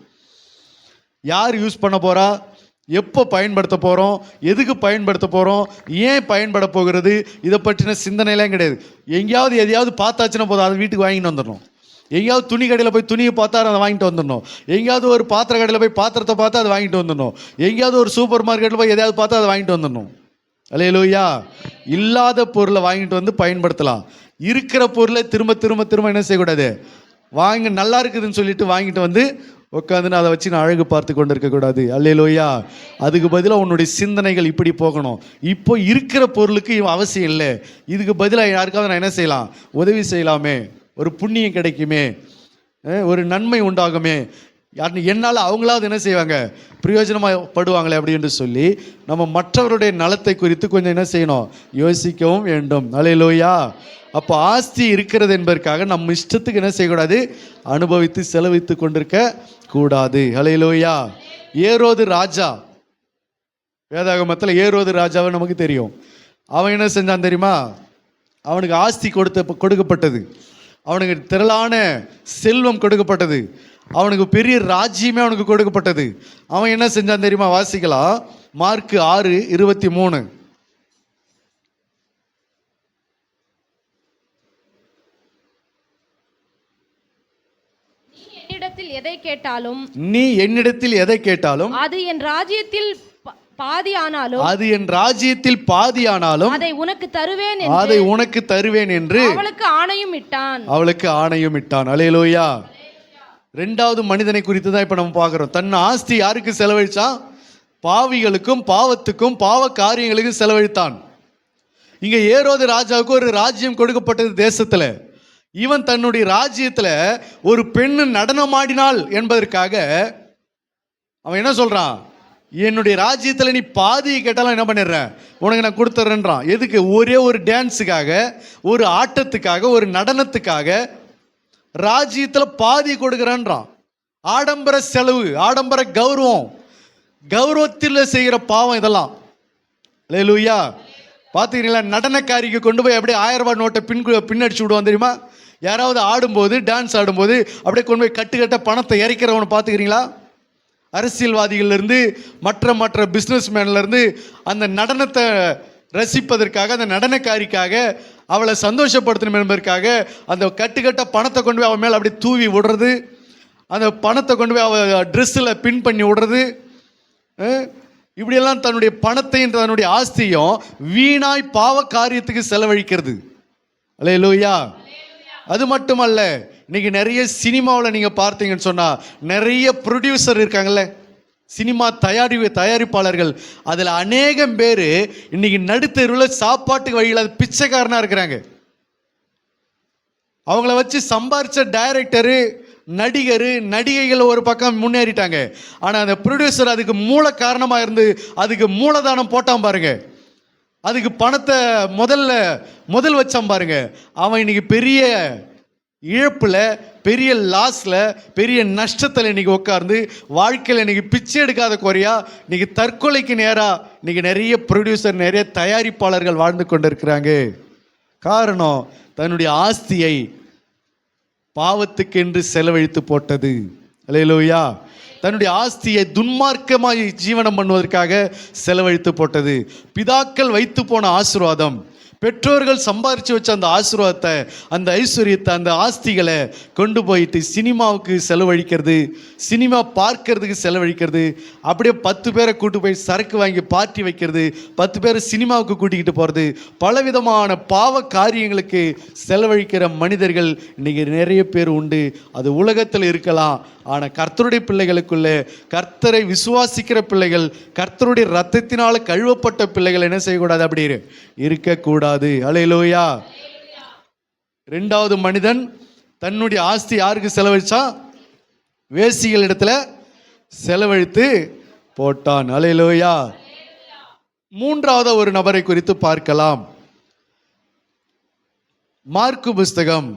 Speaker 1: யார் யூஸ் பண்ண போகிறா, எப்போ பயன்படுத்த போகிறோம், எதுக்கு பயன்படுத்த போகிறோம், ஏன் பயன்பட போகிறது, இதை பற்றின சிந்தனைலாம் கிடையாது. எங்கேயாவது எதையாவது பார்த்தாச்சுன்னா போதும், அதை வீட்டுக்கு வாங்கிட்டு வந்துடணும். எங்கேயாவது துணி கடையில் போய் துணியை பார்த்தா அதை வாங்கிட்டு வந்துடணும். எங்கேயாவது ஒரு பாத்திர கடையில் போய் பாத்திரத்தை பார்த்தா அதை வாங்கிட்டு வந்துடணும். எங்கேயாவது ஒரு சூப்பர் மார்க்கெட்டில் போய் எதையாவது பார்த்தா அதை வாங்கிட்டு வந்துடணும். அல்லேலூயா. இல்லாத பொருளை வாங்கிட்டு வந்து பயன்படுத்தலாம். இருக்கிற பொருளை திரும்ப திரும்ப திரும்ப என்ன செய்யக்கூடாது, வாங்க நல்லா இருக்குதுன்னு சொல்லிட்டு வாங்கிட்டு வந்து உட்காந்துன்னு அதை வச்சு நான் அழகு பார்த்து கொண்டு இருக்கக்கூடாது. அல்லேலூயா. அதுக்கு பதிலாக உன்னுடைய சிந்தனைகள் இப்படி போகணும். இப்போ இருக்கிற பொருளுக்கு இவன் அவசியம் இல்லை, இதுக்கு பதிலாக யாருக்காவது நான் என்ன செய்யலாம், உதவி செய்யலாமே, ஒரு புண்ணியம் கிடைக்குமே, ஒரு நன்மை உண்டாகுமே, என்னால் அவங்களாவது என்ன செய்வாங்க, பிரயோஜனமாகப்படுவாங்களே அப்படின்னு சொல்லி நம்ம மற்றவருடைய நலத்தை குறித்து கொஞ்சம் என்ன செய்யணும், யோசிக்கவும் வேண்டும். அல்லேலூயா. அப்போ ஆஸ்தி இருக்கிறது என்பதற்காக நம்ம இஷ்டத்துக்கு என்ன செய்யக்கூடாது, அனுபவித்து செலவித்து கொண்டிருக்க கூடாது. அல்லேலூயா. ஏரோது ராஜா, வேதாகமத்தில் ஏரோது ராஜாவை நமக்கு தெரியும். அவன் என்ன செஞ்சான் தெரியுமா, அவனுக்கு ஆஸ்தி கொடுக்கப்பட்டது, அவனுக்கு திரளான செல்வம் கொடுக்கப்பட்டது, அவனுக்கு பெரிய ராஜ்யமே அவனுக்கு கொடுக்கப்பட்டது. அவன் என்ன செஞ்சான் தெரியுமா, வாசிக்கலாம், மார்க் 6:23.
Speaker 4: நீ என்னிடத்தில்
Speaker 1: எதை கேட்டாலும்
Speaker 4: அது என் ராஜ்யத்தில் பாதியானாலும்
Speaker 1: அதை உனக்கு தருவேன் என்று
Speaker 4: அவளுக்கு ஆணையும் இட்டான்.
Speaker 1: அல்லேலூயா. ரெண்டாவது மனிதனை குறித்து தான் இப்ப நம்ம பார்க்கிறோம். தன் ஆஸ்தி யாருக்கு செலவழிச்சான், பாவிகளுக்கும் பாவத்துக்கும் பாவ காரியங்களுக்கும் செலவழித்தான். இங்க ஏரோது ராஜாவுக்கு ஒரு ராஜ்யம் கொடுக்கப்பட்டது தேசத்துல. இவன் தன்னுடைய ராஜ்யத்துல ஒரு பெண்ணு நடனமாடினாள் என்பதற்காக அவன் என்ன சொல்றான், என்னுடைய ராஜ்யத்தில் நீ பாதியை கேட்டாலும் என்ன பண்ணிடுறேன், உனக்கு நான் கொடுத்துட்றேன்றான். எதுக்கு, ஒரே ஒரு டான்ஸுக்காக, ஒரு ஆட்டத்துக்காக, ஒரு நடனத்துக்காக ராஜ்யத்தில் பாதி கொடுக்குறேன்றான். ஆடம்பர செலவு, ஆடம்பர கௌரவத்தில் செய்கிற பாவம் இதெல்லாம். அல்லேலூயா. பார்த்துக்கிறீங்களா, நடனக்காரிக்கு கொண்டு போய் அப்படியே 1000 ரூபாய் நோட்டை பின்னடிச்சு விடுவான் தெரியுமா. யாராவது ஆடும்போது, டான்ஸ் ஆடும்போது அப்படியே கொண்டு போய் கட்டுக்கட்ட பணத்தை இறைக்கிறவனை பார்த்துக்கிறீங்களா. அரசியல்வாதிகள்லேருந்து மற்ற பிஸ்னஸ் மேன்லேருந்து அந்த நடனத்தை ரசிப்பதற்காக, அந்த நடனக்காரிக்காக அவளை சந்தோஷப்படுத்தணும் என்பதற்காக அந்த கட்டுக்கட்ட பணத்தை கொண்டு போய் அவன் மேலே அப்படி தூவி விடுறது, அந்த பணத்தை கொண்டு போய் அவள் ட்ரெஸ்ஸில் பின் பண்ணி விடுறது, இப்படியெல்லாம் தன்னுடைய பணத்தையும் தன்னுடைய ஆஸ்தியும் வீணாய் பாவ காரியத்துக்கு செலவழிக்கிறது. அல்லேலூயா. அது மட்டுமல்ல, இன்னைக்கு நிறைய சினிமாவில் நீங்கள் பார்த்தீங்கன்னு சொன்னால் நிறைய ப்ரொடியூசர் இருக்காங்கல்ல, சினிமா தயாரிப்பாளர்கள், அதில் அநேகம் பேர் இன்னைக்கு நடுத்தெருவில் சாப்பாட்டு வழியில் பிச்சைக்காரனாக இருக்கிறாங்க. அவங்கள வச்சு சம்பாரிச்ச டைரக்டரு, நடிகைகள் ஒரு பக்கம் முன்னேறிட்டாங்க. ஆனால் அந்த ப்ரொடியூசர் அதுக்கு மூல காரணமாக இருந்து அதுக்கு மூலதானம் போட்டான் பாருங்க, அதுக்கு பணத்தை முதல் வச்சான் பாருங்க, அவன் இன்னைக்கு பெரிய இழப்பில், பெரிய லாஸில், பெரிய நஷ்டத்தில் இன்னைக்கு உட்கார்ந்து வாழ்க்கையில் இன்னைக்கு பிச்சை எடுக்காத குறையா இன்னைக்கு தற்கொலைக்கு நேராக இன்னைக்கு நிறைய ப்ரொடியூசர், நிறைய தயாரிப்பாளர்கள் வாழ்ந்து கொண்டு இருக்கிறாங்க. காரணம், தன்னுடைய ஆஸ்தியை பாவத்துக்கென்று செலவழித்து போட்டது. அல்லேலூயா. தன்னுடைய ஆஸ்தியை துன்மார்க்கமாய் ஜீவனம் பண்ணுவதற்காக செலவழித்து போட்டது. பிதாக்கள் வைத்து போன ஆசீர்வாதம், பெற்றோர்கள் சம்பாரிச்சு வச்ச அந்த ஆசீர்வாதத்தை, அந்த ஐஸ்வர்யத்தை, அந்த ஆஸ்திகளை கொண்டு போயிட்டு சினிமாவுக்கு செலவழிக்கிறது, சினிமா பார்க்கறதுக்கு செலவழிக்கிறது, அப்படியே 10 பேரை கூட்டு போய் சரக்கு வாங்கி பார்ட்டி வைக்கிறது, 10 பேரை சினிமாவுக்கு கூட்டிக்கிட்டு போகிறது, பலவிதமான பாவ காரியங்களுக்கு செலவழிக்கிற மனிதர்கள் இன்னைக்கு நிறைய பேர் உண்டு. அது உலகத்தில் இருக்கலாம், ஆனால் கர்த்தருடைய பிள்ளைகளுக்குள்ளே, கர்த்தரை விசுவாசிக்கிற பிள்ளைகள், கர்த்தருடைய இரத்தத்தினால கழுவப்பட்ட பிள்ளைகள் என்ன செய்யக்கூடாது? அப்படி இருக்கக்கூடாது. அல்லேலூயா. 2வது மனிதன் தன்னுடைய ஆஸ்தி யாருக்கு செலவழிச்சான்? வேசிகள் இடத்துல செலவழித்து போட்டான். அல்லேலூயா. 3வது ஒரு நபரை குறித்து பார்க்கலாம். மார்க்கு புஸ்தகம்,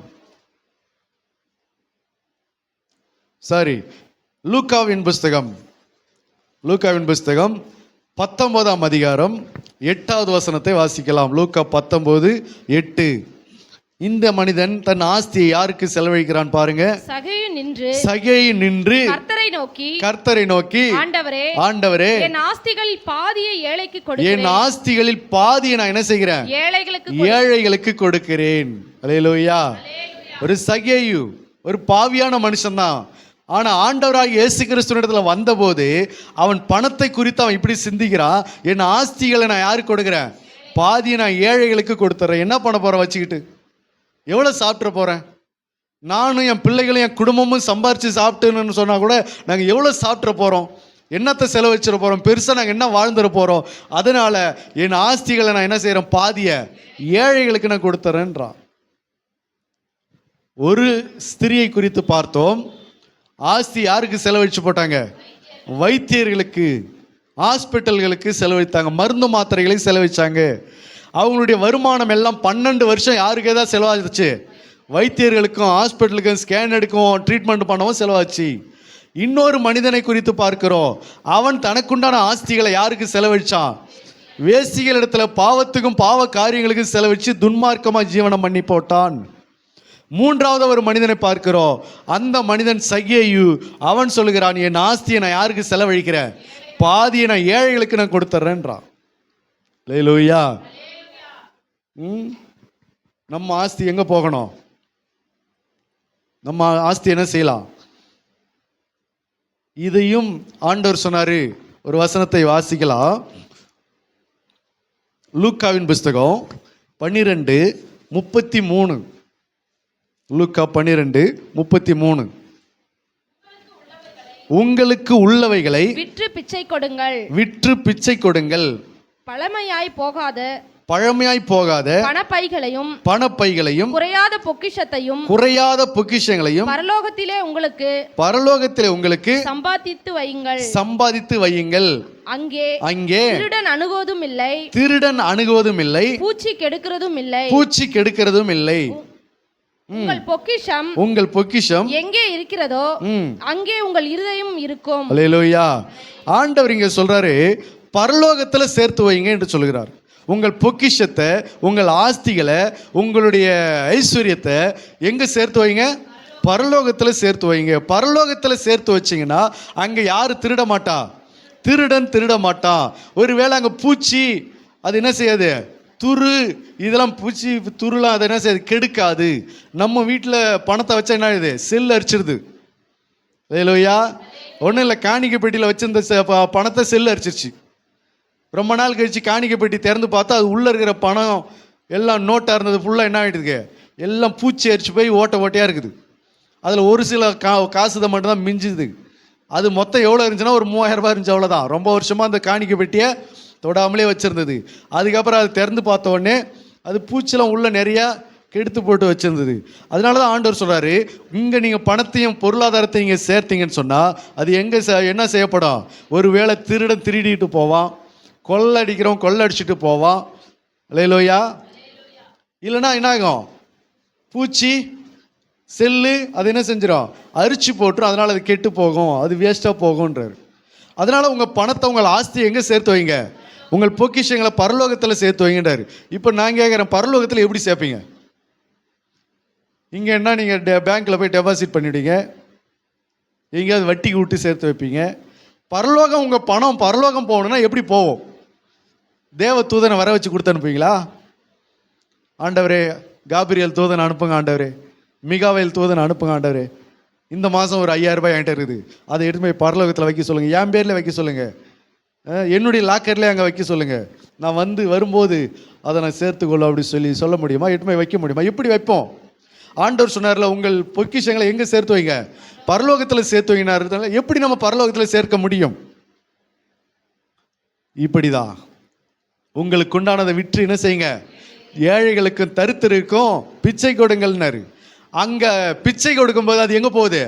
Speaker 1: லூக்காவின் புஸ்தகம் 19ஆம் அதிகாரம் 8வது வசனத்தை வாசிக்கலாம். லூக்கா 19:8. இந்த மனிதன் தன் ஆஸ்தியை யாருக்கு செலவழிக்கிறான் பாருங்க. சகேயு நின்று கர்த்தரை நோக்கி ஆண்டவரே, என் ஆஸ்திகளில் பாதியை நான் என்ன செய்கிறேன்? ஏழைகளுக்கு கொடுக்கிறேன். அல்லேலூயா. ஒரு சகேயு ஒரு பாவியான மனுஷன் தான். ஆனா ஆண்டவராகிய இயேசு கிறிஸ்துவினிடத்துல வந்தபோது அவன் பணத்தை குறித்து அவன் இப்படி சிந்திக்கிறான், என் ஆஸ்திகளை நான் யாருக்கு கொடுக்குறேன்? பாதியை நான் ஏழைகளுக்கு கொடுத்துட்றேன். என்ன பண்ண போறேன் வச்சுக்கிட்டு? எவ்வளோ சாப்பிட்ற போறேன்? நானும் என் பிள்ளைகளும் என் குடும்பமும் சம்பாரிச்சு சாப்பிட்டுன்னு சொன்னா கூட நாங்கள் எவ்வளோ சாப்பிட்ற போறோம்? என்னத்தை செலவழிச்சிட போறோம்? பெருசாக நாங்கள் என்ன வாழ்ந்துட போறோம்? அதனால என் ஆஸ்திகளை நான் என்ன செய்யறேன்? பாதியை ஏழைகளுக்கு நான் கொடுத்துறேன்றான். ஒரு ஸ்திரியை குறித்து பார்த்தோம். ஆஸ்தி யாருக்கு செலவழிச்சு போட்டாங்க? வைத்தியர்களுக்கு, ஹாஸ்பிட்டல்களுக்கு செலவழித்தாங்க, மருந்து மாத்திரைகளை செலவழிச்சாங்க. அவங்களுடைய வருமானம் எல்லாம் 12 வருஷம் யாருக்கு ஏதாவது செலவாச்சு? வைத்தியர்களுக்கும் ஹாஸ்பிட்டலுக்கும் ஸ்கேன் எடுக்கும் ட்ரீட்மெண்ட் பண்ணவும் செலவாச்சு. இன்னொரு மனிதனை குறித்து பார்க்கிறோம். அவன் தனக்குண்டான ஆஸ்திகளை யாருக்கு செலவழிச்சான்? வேசிகள் இடத்துல பாவத்துக்கும் பாவ காரியங்களுக்கும் செலவழிச்சு துன்மார்க்கமாக ஜீவனம் பண்ணி போட்டான். 3வது ஒரு மனிதனை பார்க்கிறோம். அந்த மனிதன் சகேயு. அவன் சொல்லுகிறான், என் ஆஸ்தியை நான் யாருக்கு செலவழிக்கிறேன்? பாதியை நான் ஏழைகளுக்கு நான் கொடுத்துட்றேன்றான். அல்லேலூயா. நம்ம ஆஸ்தி எங்க போகணும்? நம்ம ஆஸ்தி என்ன செய்யலாம்? இதையும் ஆண்டவர் சொன்னாரு. ஒரு வசனத்தை வாசிக்கலாம். லூக்காவின் புஸ்தகம் 12:33. லூக்கா 12:33. உங்களுக்கு உள்ளவைகளை விற்று பிச்சை கொடுங்கள், பழமையாய் போகாத பணப்பைகளையும் குறையாத பொக்கிஷங்களையும் பரலோகத்திலே உங்களுக்கு சம்பாதித்து வையுங்கள். அங்கே திருடன் அணுகுவதும் இல்லை, பூச்சி கெடுக்கிறதும் இல்லை. உங்கள் பொக்கிஷம் எங்கே இருக்கிறதோ அங்கே உங்கள் இருதயம் இருக்கும். அல்லேலூயா. ஆண்டவர் இங்க சொல்றாரு, பரலோகத்துல சேர்த்து வைங்க என்று சொல்கிறார். உங்கள் பொக்கிஷத்தை, உங்கள் ஆஸ்திகளை, உங்களுடைய ஐஸ்வர்யத்தை எங்க சேர்த்து வைங்க? பரலோகத்துல சேர்த்து வைங்க. பரலோகத்துல சேர்த்து வச்சீங்கன்னா அங்க யாரு திருட மாட்டா? திருடன் திருட மாட்டான். ஒருவேளை அங்க பூச்சி அது என்ன செய்யாது? துரு, இதெல்லாம் பூச்சி துருலாம் அதை என்ன செய்யுது? கெடுக்காது. நம்ம வீட்டில் பணத்தை வச்சா என்ன ஆகுது? செல் அரிச்சிருது. ஏலோயா. ஒன்றும் இல்லை, காணிக்கை பெட்டியில் வச்சிருந்த பணத்தை செல் அரிச்சிருச்சு. ரொம்ப நாள் கழிச்சு காணிக்கை பெட்டி திறந்து பார்த்தா அது உள்ளே இருக்கிற பணம் எல்லாம் நோட்டாக இருந்தது ஃபுல்லாக என்ன ஆகிடுதுங்க? எல்லாம் பூச்சி அரிச்சு போய் ஓட்டையாக இருக்குது. அதில் ஒரு சில காசு தான் மட்டும்தான் மிஞ்சுது. அது மொத்தம் எவ்வளோ இருந்துச்சுன்னா ஒரு 3000 ரூபாய் இருந்துச்சு, அவ்வளோதான். ரொம்ப வருஷமாக அந்த காணிக்கை பெட்டியை தொடாமலே வச்சுருந்தது. அதுக்கப்புறம் அது திறந்து பார்த்த உடனே அது பூச்சிலாம் உள்ளே நிறையா கெடுத்து போட்டு வச்சுருந்தது. அதனால தான் ஆண்டவர் சொல்கிறாரு, இங்கே நீங்கள் பணத்தையும் பொருளாதாரத்தையும் இங்கே சேர்த்தீங்கன்னு சொன்னால் அது எங்கே என்ன செய்யப்படும்? ஒரு வேளை திருடன் திருடிட்டு போவான், கொள்ளடிக்கிறவன் கொள்ளடிச்சிட்டு போவான். அல்லேலூயா. இல்லைன்னா என்ன ஆகும்? பூச்சி செல்லு அது என்ன செஞ்சிடும்? அரிச்சு போட்டுரும். அதனால் அது கெட்டு போகும், அது வேஸ்ட்டாக போகும்ன்றார். அதனால் உங்கள் பணத்தை, உங்கள் ஆஸ்தியை எங்கே சேர்த்து வைங்க? உங்கள் பொக்கிஷங்களை பரலோகத்தில் சேர்த்து வைங்கன்றார். இப்போ நான் கேட்குறேன், பரலோகத்தில் எப்படி சேர்ப்பீங்க? இங்கே என்ன நீங்கள் பேங்க்கில் போய் டெபாசிட் பண்ணிவிடுங்க, எங்கேயாவது வட்டிக்கு விட்டு சேர்த்து வைப்பீங்க. பரலோகம், உங்கள் பணம் பரலோகம் போகணுன்னா எப்படி போவோம்? தேவ தூதனை வர வச்சு கொடுத்து அனுப்புவீங்களா? ஆண்டவரே காபிரியல் தூதன் அனுப்புங்க ஆண்டவரே, மிகாவேல் தூதன் அனுப்புங்க ஆண்டவரே, இந்த மாதம் ஒரு 5000 ரூபாய் என்கிட்ட இருக்குது, அதை எடுத்து போய் பரலோகத்தில் வைக்க சொல்லுங்கள், என் பேரில் வைக்க சொல்லுங்கள், என்னுடைய லாக்கர்லேயே அங்கே வைக்க சொல்லுங்கள், நான் வரும்போது அதை நான் சேர்த்துக்கொள்ளும் அப்படி சொல்ல முடியுமா? எட்டு போய் வைக்க முடியுமா? எப்படி வைப்போம்? ஆண்டவர் சொன்னார்ல, உங்கள் பொக்கிஷங்களை எங்கே சேர்த்து வைங்க? பரலோகத்தில் சேர்த்து வைங்க. எப்படி நம்ம பரலோகத்தில் சேர்க்க முடியும்? இப்படிதான் உங்களுக்கு உண்டானதை விற்று என்ன செய்யுங்க, ஏழைகளுக்கும் தரித்திருக்கும் பிச்சை கொடுங்கள்னாரு. அங்க பிச்சை கொடுக்கும்போது அது எங்க போகுது?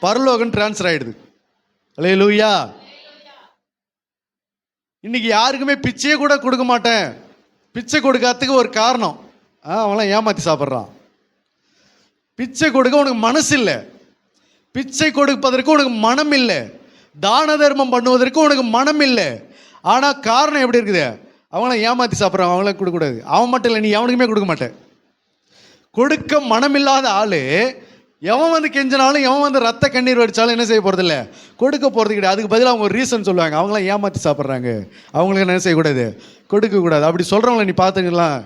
Speaker 1: பரலோகம் டிரான்ஸ்ஃபர் ஆயிடுது. அல்லேலூயா. இன்னைக்கு யாருக்குமே பிச்சையே கூட கொடுக்க மாட்டேன். பிச்சை கொடுக்காததுக்கு ஒரு காரணம், அவங்களாம் ஏமாத்தி சாப்பிட்றான். பிச்சை கொடுக்க உனக்கு மனசு இல்லை, பிச்சை கொடுப்பதற்கு உனக்கு மனம் இல்லை, தான தர்மம் பண்ணுவதற்கு உனக்கு மனம் இல்லை. ஆனால் காரணம் எப்படி இருக்குது? அவங்களாம் ஏமாற்றி சாப்பிட்றாங்க, அவங்களாம் கொடுக்கக்கூடாது. அவன் மட்டும் இல்லை, நீ எவனுக்குமே கொடுக்க மாட்டேன். கொடுக்க மனமில்லாத ஆள் எவன் கெஞ்சினாலும், எவன் ரத்த கண்ணீர் வடித்தாலும் என்ன செய்ய போகிறதில்ல, கொடுக்க போகிறது கிடையாது. அதுக்கு பதிலாக அவங்க ஒரு ரீசன் சொல்லுவாங்க, அவங்களாம் ஏமாற்றி சாப்பிட்றாங்க, அவங்களுக்கு என்ன செய்யக்கூடாது, கொடுக்கக்கூடாது. அப்படி சொல்கிறவங்கள நீ பார்த்துக்கலாம்,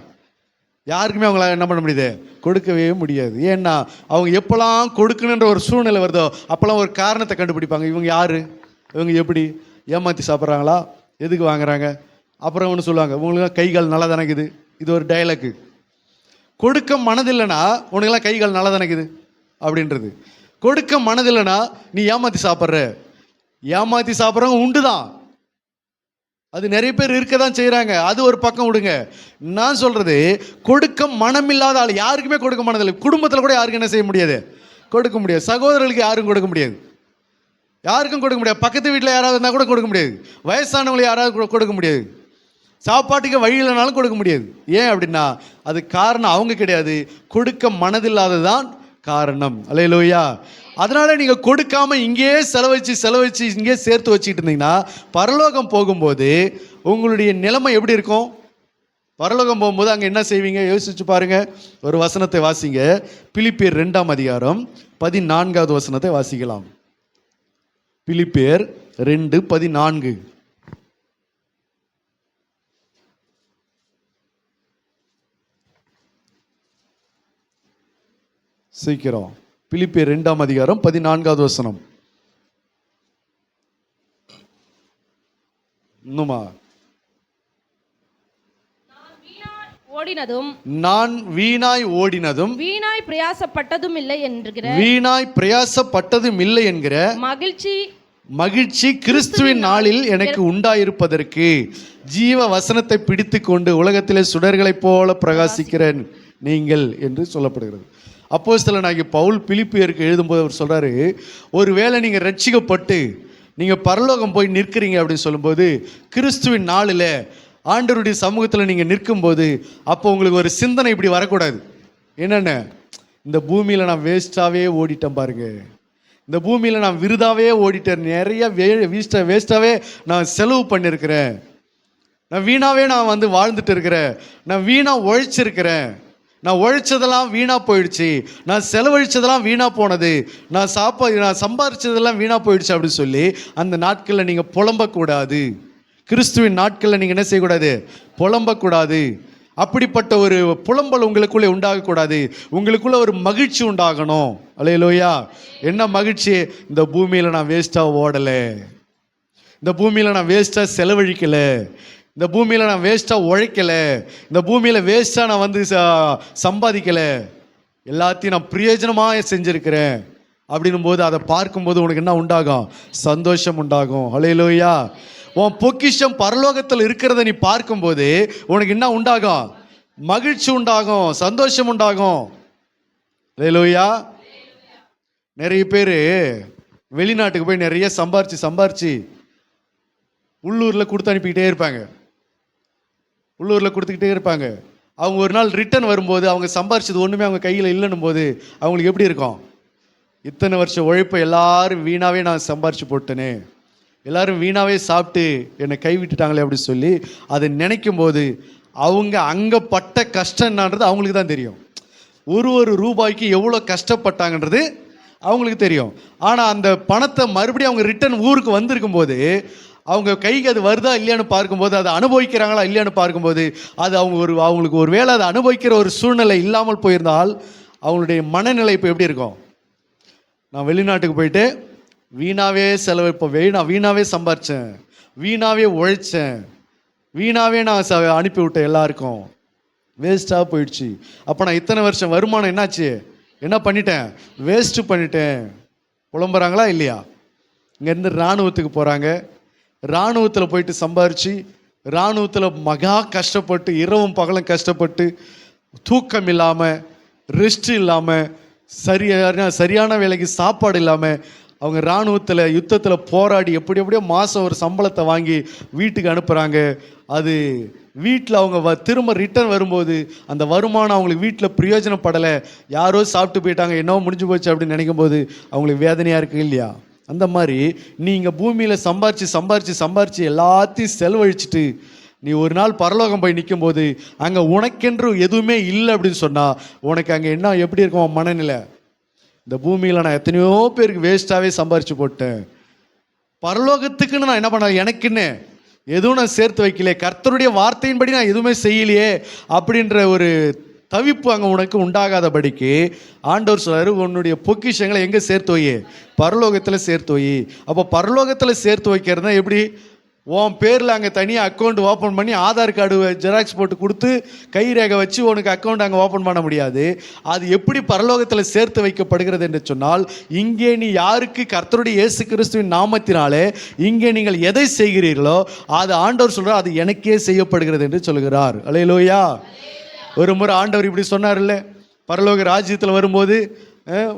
Speaker 1: யாருக்குமே அவங்களால என்ன பண்ண முடியுது, கொடுக்கவே முடியாது. ஏன்னா அவங்க எப்போல்லாம் கொடுக்கணுன்ற ஒரு சூழ்நிலை வருதோ அப்போல்லாம் ஒரு காரணத்தை கண்டுபிடிப்பாங்க. இவங்க யார், இவங்க எப்படி ஏமாற்றி சாப்பிட்றாங்களா, எதுக்கு வாங்குறாங்க? அப்புறம் ஒன்று சொல்லுவாங்க, உங்களுக்கு கைகால் நல்லா தானக்குது. இது ஒரு டைலாக்கு. கொடுக்க மனதில்லைன்னா உனக்கெல்லாம் கைகால் நல்லா தானக்குது அப்படின்றது. கொடுக்க மனதில்லைன்னா நீ ஏமாற்றி சாப்பிட்ற. ஏமாற்றி சாப்பிட்றவங்க உண்டு தான், அது நிறைய பேர் இருக்க தான் செய்கிறாங்க. அது ஒரு பக்கம் விடுங்க. நான் சொல்கிறது, கொடுக்க மனமில்லாத ஆள் யாருக்குமே கொடுக்க மனதில்லை. குடும்பத்தில் கூட யாருக்கும் என்ன செய்ய முடியாது, கொடுக்க முடியாது. சகோதரர்களுக்கு யாரும் கொடுக்க முடியாது, யாருக்கும் கொடுக்க முடியாது. பக்கத்து வீட்டில் யாராவது இருந்தால் கூட கொடுக்க முடியாது. வயசானவங்களை யாராவது கொடுக்க முடியாது. சாப்பாட்டுக்கு வழி இல்லைனாலும் கொடுக்க முடியாது. ஏன் அப்படின்னா அது காரணம் அவங்க கிடையாது, கொடுக்க மனதில்லாததான் காரணம். அல்லேலூயா. அதனால நீங்க கொடுக்காம இங்கேயே செலவழிச்சு இங்கே சேர்த்து வச்சுக்கிட்டு இருந்தீங்கன்னா பரலோகம் போகும்போது உங்களுடைய நிலைமை எப்படி இருக்கும்? பரலோகம் போகும்போது அங்கே என்ன செய்வீங்க யோசிச்சு பாருங்க. ஒரு வசனத்தை வாசிங்க. பிலிப்பியர் 2ஆம் அதிகாரம் 14வது வசனத்தை வாசிக்கலாம். பிலிப்பியர் 2:14. சீக்கிரம். பிலிப்பியர் 2ஆம் அதிகாரம் 14வது வசனம். இன்னுமா? நான் வீணாய் ஓடினதும்
Speaker 4: வீணாய் பிரயாசப்பட்டதும் இல்லை என்கிற
Speaker 1: மகிழ்ச்சி கிறிஸ்துவின் நாளில் எனக்கு உண்டாயிருப்பதற்கு ஜீவ வசனத்தை பிடித்து கொண்டு உலகத்திலே சுடர்களைப் போல பிரகாசிக்கிறேன் நீங்கள் என்று சொல்லப்படுகிறது. அப்போஸ்தலனாகிய பவுல் பிலிப்பியருக்கு எழுதும்போது அவர் சொல்றாரு, ஒருவேளை நீங்கள் ரட்சிக்கப்பட்டு நீங்கள் பரலோகம் போய் நிற்கிறீங்க அப்படின்னு சொல்லும்போது, கிறிஸ்துவின் நாளில் ஆண்டவருடைய சமூகத்தில் நீங்கள் நிற்கும்போது அப்போ உங்களுக்கு ஒரு சிந்தனை இப்படி வரக்கூடாது. என்னென்ன, இந்த பூமியில் நான் வேஸ்ட்டாகவே ஓடிட்டேன் பாருங்க, இந்த பூமியில் நான் விருதாவே ஓடிட்டேன், நிறைய வேஸ்ட்டாகவே நான் செலவு பண்ணியிருக்கிறேன், நான் வீணாவே நான் வாழ்ந்துட்டு இருக்கிறேன், நான் வீணாக உழைச்சிருக்கிறேன், நான் உழைச்சதெல்லாம் வீணாக போயிடுச்சு, நான் செலவழிச்சதெல்லாம் வீணாக போனது, நான் சம்பாதிச்சதெல்லாம் வீணாக போயிடுச்சு அப்படின்னு சொல்லி அந்த நாட்களில் நீங்கள் புலம்பக்கூடாது. கிறிஸ்துவின் நாட்களில் நீங்கள் என்ன செய்யக்கூடாது, புலம்பக்கூடாது. அப்படிப்பட்ட ஒரு புலம்பல் உங்களுக்குள்ளே உண்டாகக்கூடாது. உங்களுக்குள்ள ஒரு மகிழ்ச்சி உண்டாகணும். அல்லேலூயா. என்ன மகிழ்ச்சி? இந்த பூமியில் நான் வேஸ்ட்டாக ஓடலை, இந்த பூமியில் நான் வேஸ்ட்டாக செலவழிக்கலை, இந்த பூமியில் நான் வேஸ்ட்டாக உழைக்கலை, இந்த பூமியில் வேஸ்ட்டாக நான் சம்பாதிக்கலை, எல்லாத்தையும் நான் பிரயோஜனமாக செஞ்சுருக்கிறேன் அப்படின்னும் போது அதை பார்க்கும்போது உனக்கு என்ன உண்டாகும்? சந்தோஷம் உண்டாகும். அல்லேலூயா. உன் பொக்கிஷம் பரலோகத்தில் இருக்கிறத நீ பார்க்கும்போது உனக்கு என்ன உண்டாகும்? மகிழ்ச்சி உண்டாகும், சந்தோஷம் உண்டாகும். அல்லேலூயா. நிறைய பேர் வெளிநாட்டுக்கு போய் நிறைய சம்பாரிச்சு உள்ளூரில் கொடுத்து அனுப்பிக்கிட்டே இருப்பாங்க. உள்ளூரில் கொடுத்துக்கிட்டே இருப்பாங்க. அவங்க ஒரு நாள் ரிட்டர்ன் வரும்போது அவங்க சம்பாரிச்சது ஒன்றுமே அவங்க கையில் இல்லைன்னும் போது அவங்களுக்கு எப்படி இருக்கும்? இத்தனை வருஷம் உழைப்பை எல்லாரும் வீணாவே நான் சம்பாரிச்சு போட்டேனே, எல்லாரும் வீணாவே சாப்பிட்டு என்னை கைவிட்டுட்டாங்களே அப்படி சொல்லி அதை நினைக்கும் போது அவங்க அங்கே பட்ட கஷ்டம் என்னன்றது அவங்களுக்கு தான் தெரியும். ஒரு ரூபாய்க்கு எவ்வளோ கஷ்டப்பட்டாங்கன்றது அவங்களுக்கு தெரியும். ஆனால் அந்த பணத்தை மறுபடியும் அவங்க ரிட்டர்ன் ஊருக்கு வந்திருக்கும் போது
Speaker 3: அவங்க கைக்கு அது வருதா இல்லையான்னு பார்க்கும்போது, அதை அனுபவிக்கிறாங்களா இல்லையான்னு பார்க்கும்போது, அது அவங்களுக்கு ஒரு வேளை அதை அனுபவிக்கிற ஒரு சூழ்நிலை இல்லாமல் போயிருந்தால் அவங்களுடைய மனநிலை இப்போ எப்படி இருக்கும்? நான் வெளிநாட்டுக்கு போயிட்டு வீணாவே வீணாவே சம்பாரித்தேன், வீணாவே உழைச்சேன், வீணாவே நான் அனுப்பி விட்டேன், எல்லாருக்கும் வேஸ்ட்டாக போயிடுச்சு. அப்போ நான் இத்தனை வருஷம் வருமானம் என்னாச்சு, என்ன பண்ணிட்டேன், வேஸ்ட்டு பண்ணிட்டேன் புலம்புறாங்களா இல்லையா? இங்கேருந்து இராணுவத்துக்கு போகிறாங்க, இராணுவத்தில் போயிட்டு சம்பாரித்து இராணுவத்தில் மகா கஷ்டப்பட்டு இரவும் பகலும் கஷ்டப்பட்டு தூக்கம் இல்லாமல் ரெஸ்ட் இல்லாமல் சரியான வேலைக்கு சாப்பாடு இல்லாமல் அவங்க இராணுவத்தில் யுத்தத்தில் போராடி எப்படியோ மாதம் ஒரு சம்பளத்தை வாங்கி வீட்டுக்கு அனுப்புகிறாங்க. அது வீட்டில் அவங்க திரும்ப ரிட்டர்ன் வரும்போது அந்த வருமானம் அவங்களுக்கு வீட்டில் பிரயோஜனப்படலை, யாரோ சாப்பிட்டு போயிட்டாங்க, என்னவோ முடிஞ்சு போச்சு அப்படின்னு நினைக்கும் போது அவங்களுக்கு வேதனையாக இருக்குது இல்லையா? அந்த மாதிரி நீங்கள் பூமியில் சம்பாரித்து எல்லாத்தையும் செலவழிச்சிட்டு நீ ஒரு நாள் பரலோகம் போய் நிற்கும்போது அங்கே உனக்கென்று எதுவுமே இல்லை அப்படின்னு சொன்னால் உனக்கு அங்கே என்ன எப்படி இருக்கும் மனநிலை? இந்த பூமியில் நான் எத்தனையோ பேருக்கு வேஸ்ட்டாகவே சம்பாரித்து போட்டேன், பரலோகத்துக்குன்னு நான் என்ன பண்ண, எனக்குன்னு எதுவும் நான் சேர்த்து வைக்கலையே, கர்த்தருடைய வார்த்தையின்படி நான் எதுவுமே செய்யலையே அப்படின்ற ஒரு தவிப்பு அங்கே உனக்கு உண்டாகாதபடிக்கு ஆண்டவர் சொல்றாரு, உன்னுடைய பொக்கிஷங்களை எங்கே சேர்த்து வை, பரலோகத்தில் சேர்த்து வை. அப்போ பரலோகத்தில் சேர்த்து வைக்கிறதுனா எப்படி? உன் பேரில் அங்கே தனியாக அக்கௌண்ட் ஓப்பன் பண்ணி ஆதார் கார்டு ஜெராக்ஸ் போட்டு கொடுத்து கை ரேகை வச்சு உனக்கு அக்கௌண்ட் அங்கே ஓப்பன் பண்ண முடியாது. அது எப்படி பரலோகத்தில் சேர்த்து வைக்கப்படுகிறது என்று சொன்னால், இங்கே நீ யாருக்கு கர்த்தருடைய இயேசு கிறிஸ்துவின் நாமத்தினாலே இங்கே நீங்கள் எதை செய்கிறீர்களோ அது ஆண்டவர் சொல்கிறார், அது எனக்கே செய்யப்படுகிறது என்று சொல்கிறார். அல்லேலூயா. ஒரு முறை ஆண்டவர் இப்படி சொன்னார் இல்லை, பரலோக ராஜ்யத்தில் வரும்போது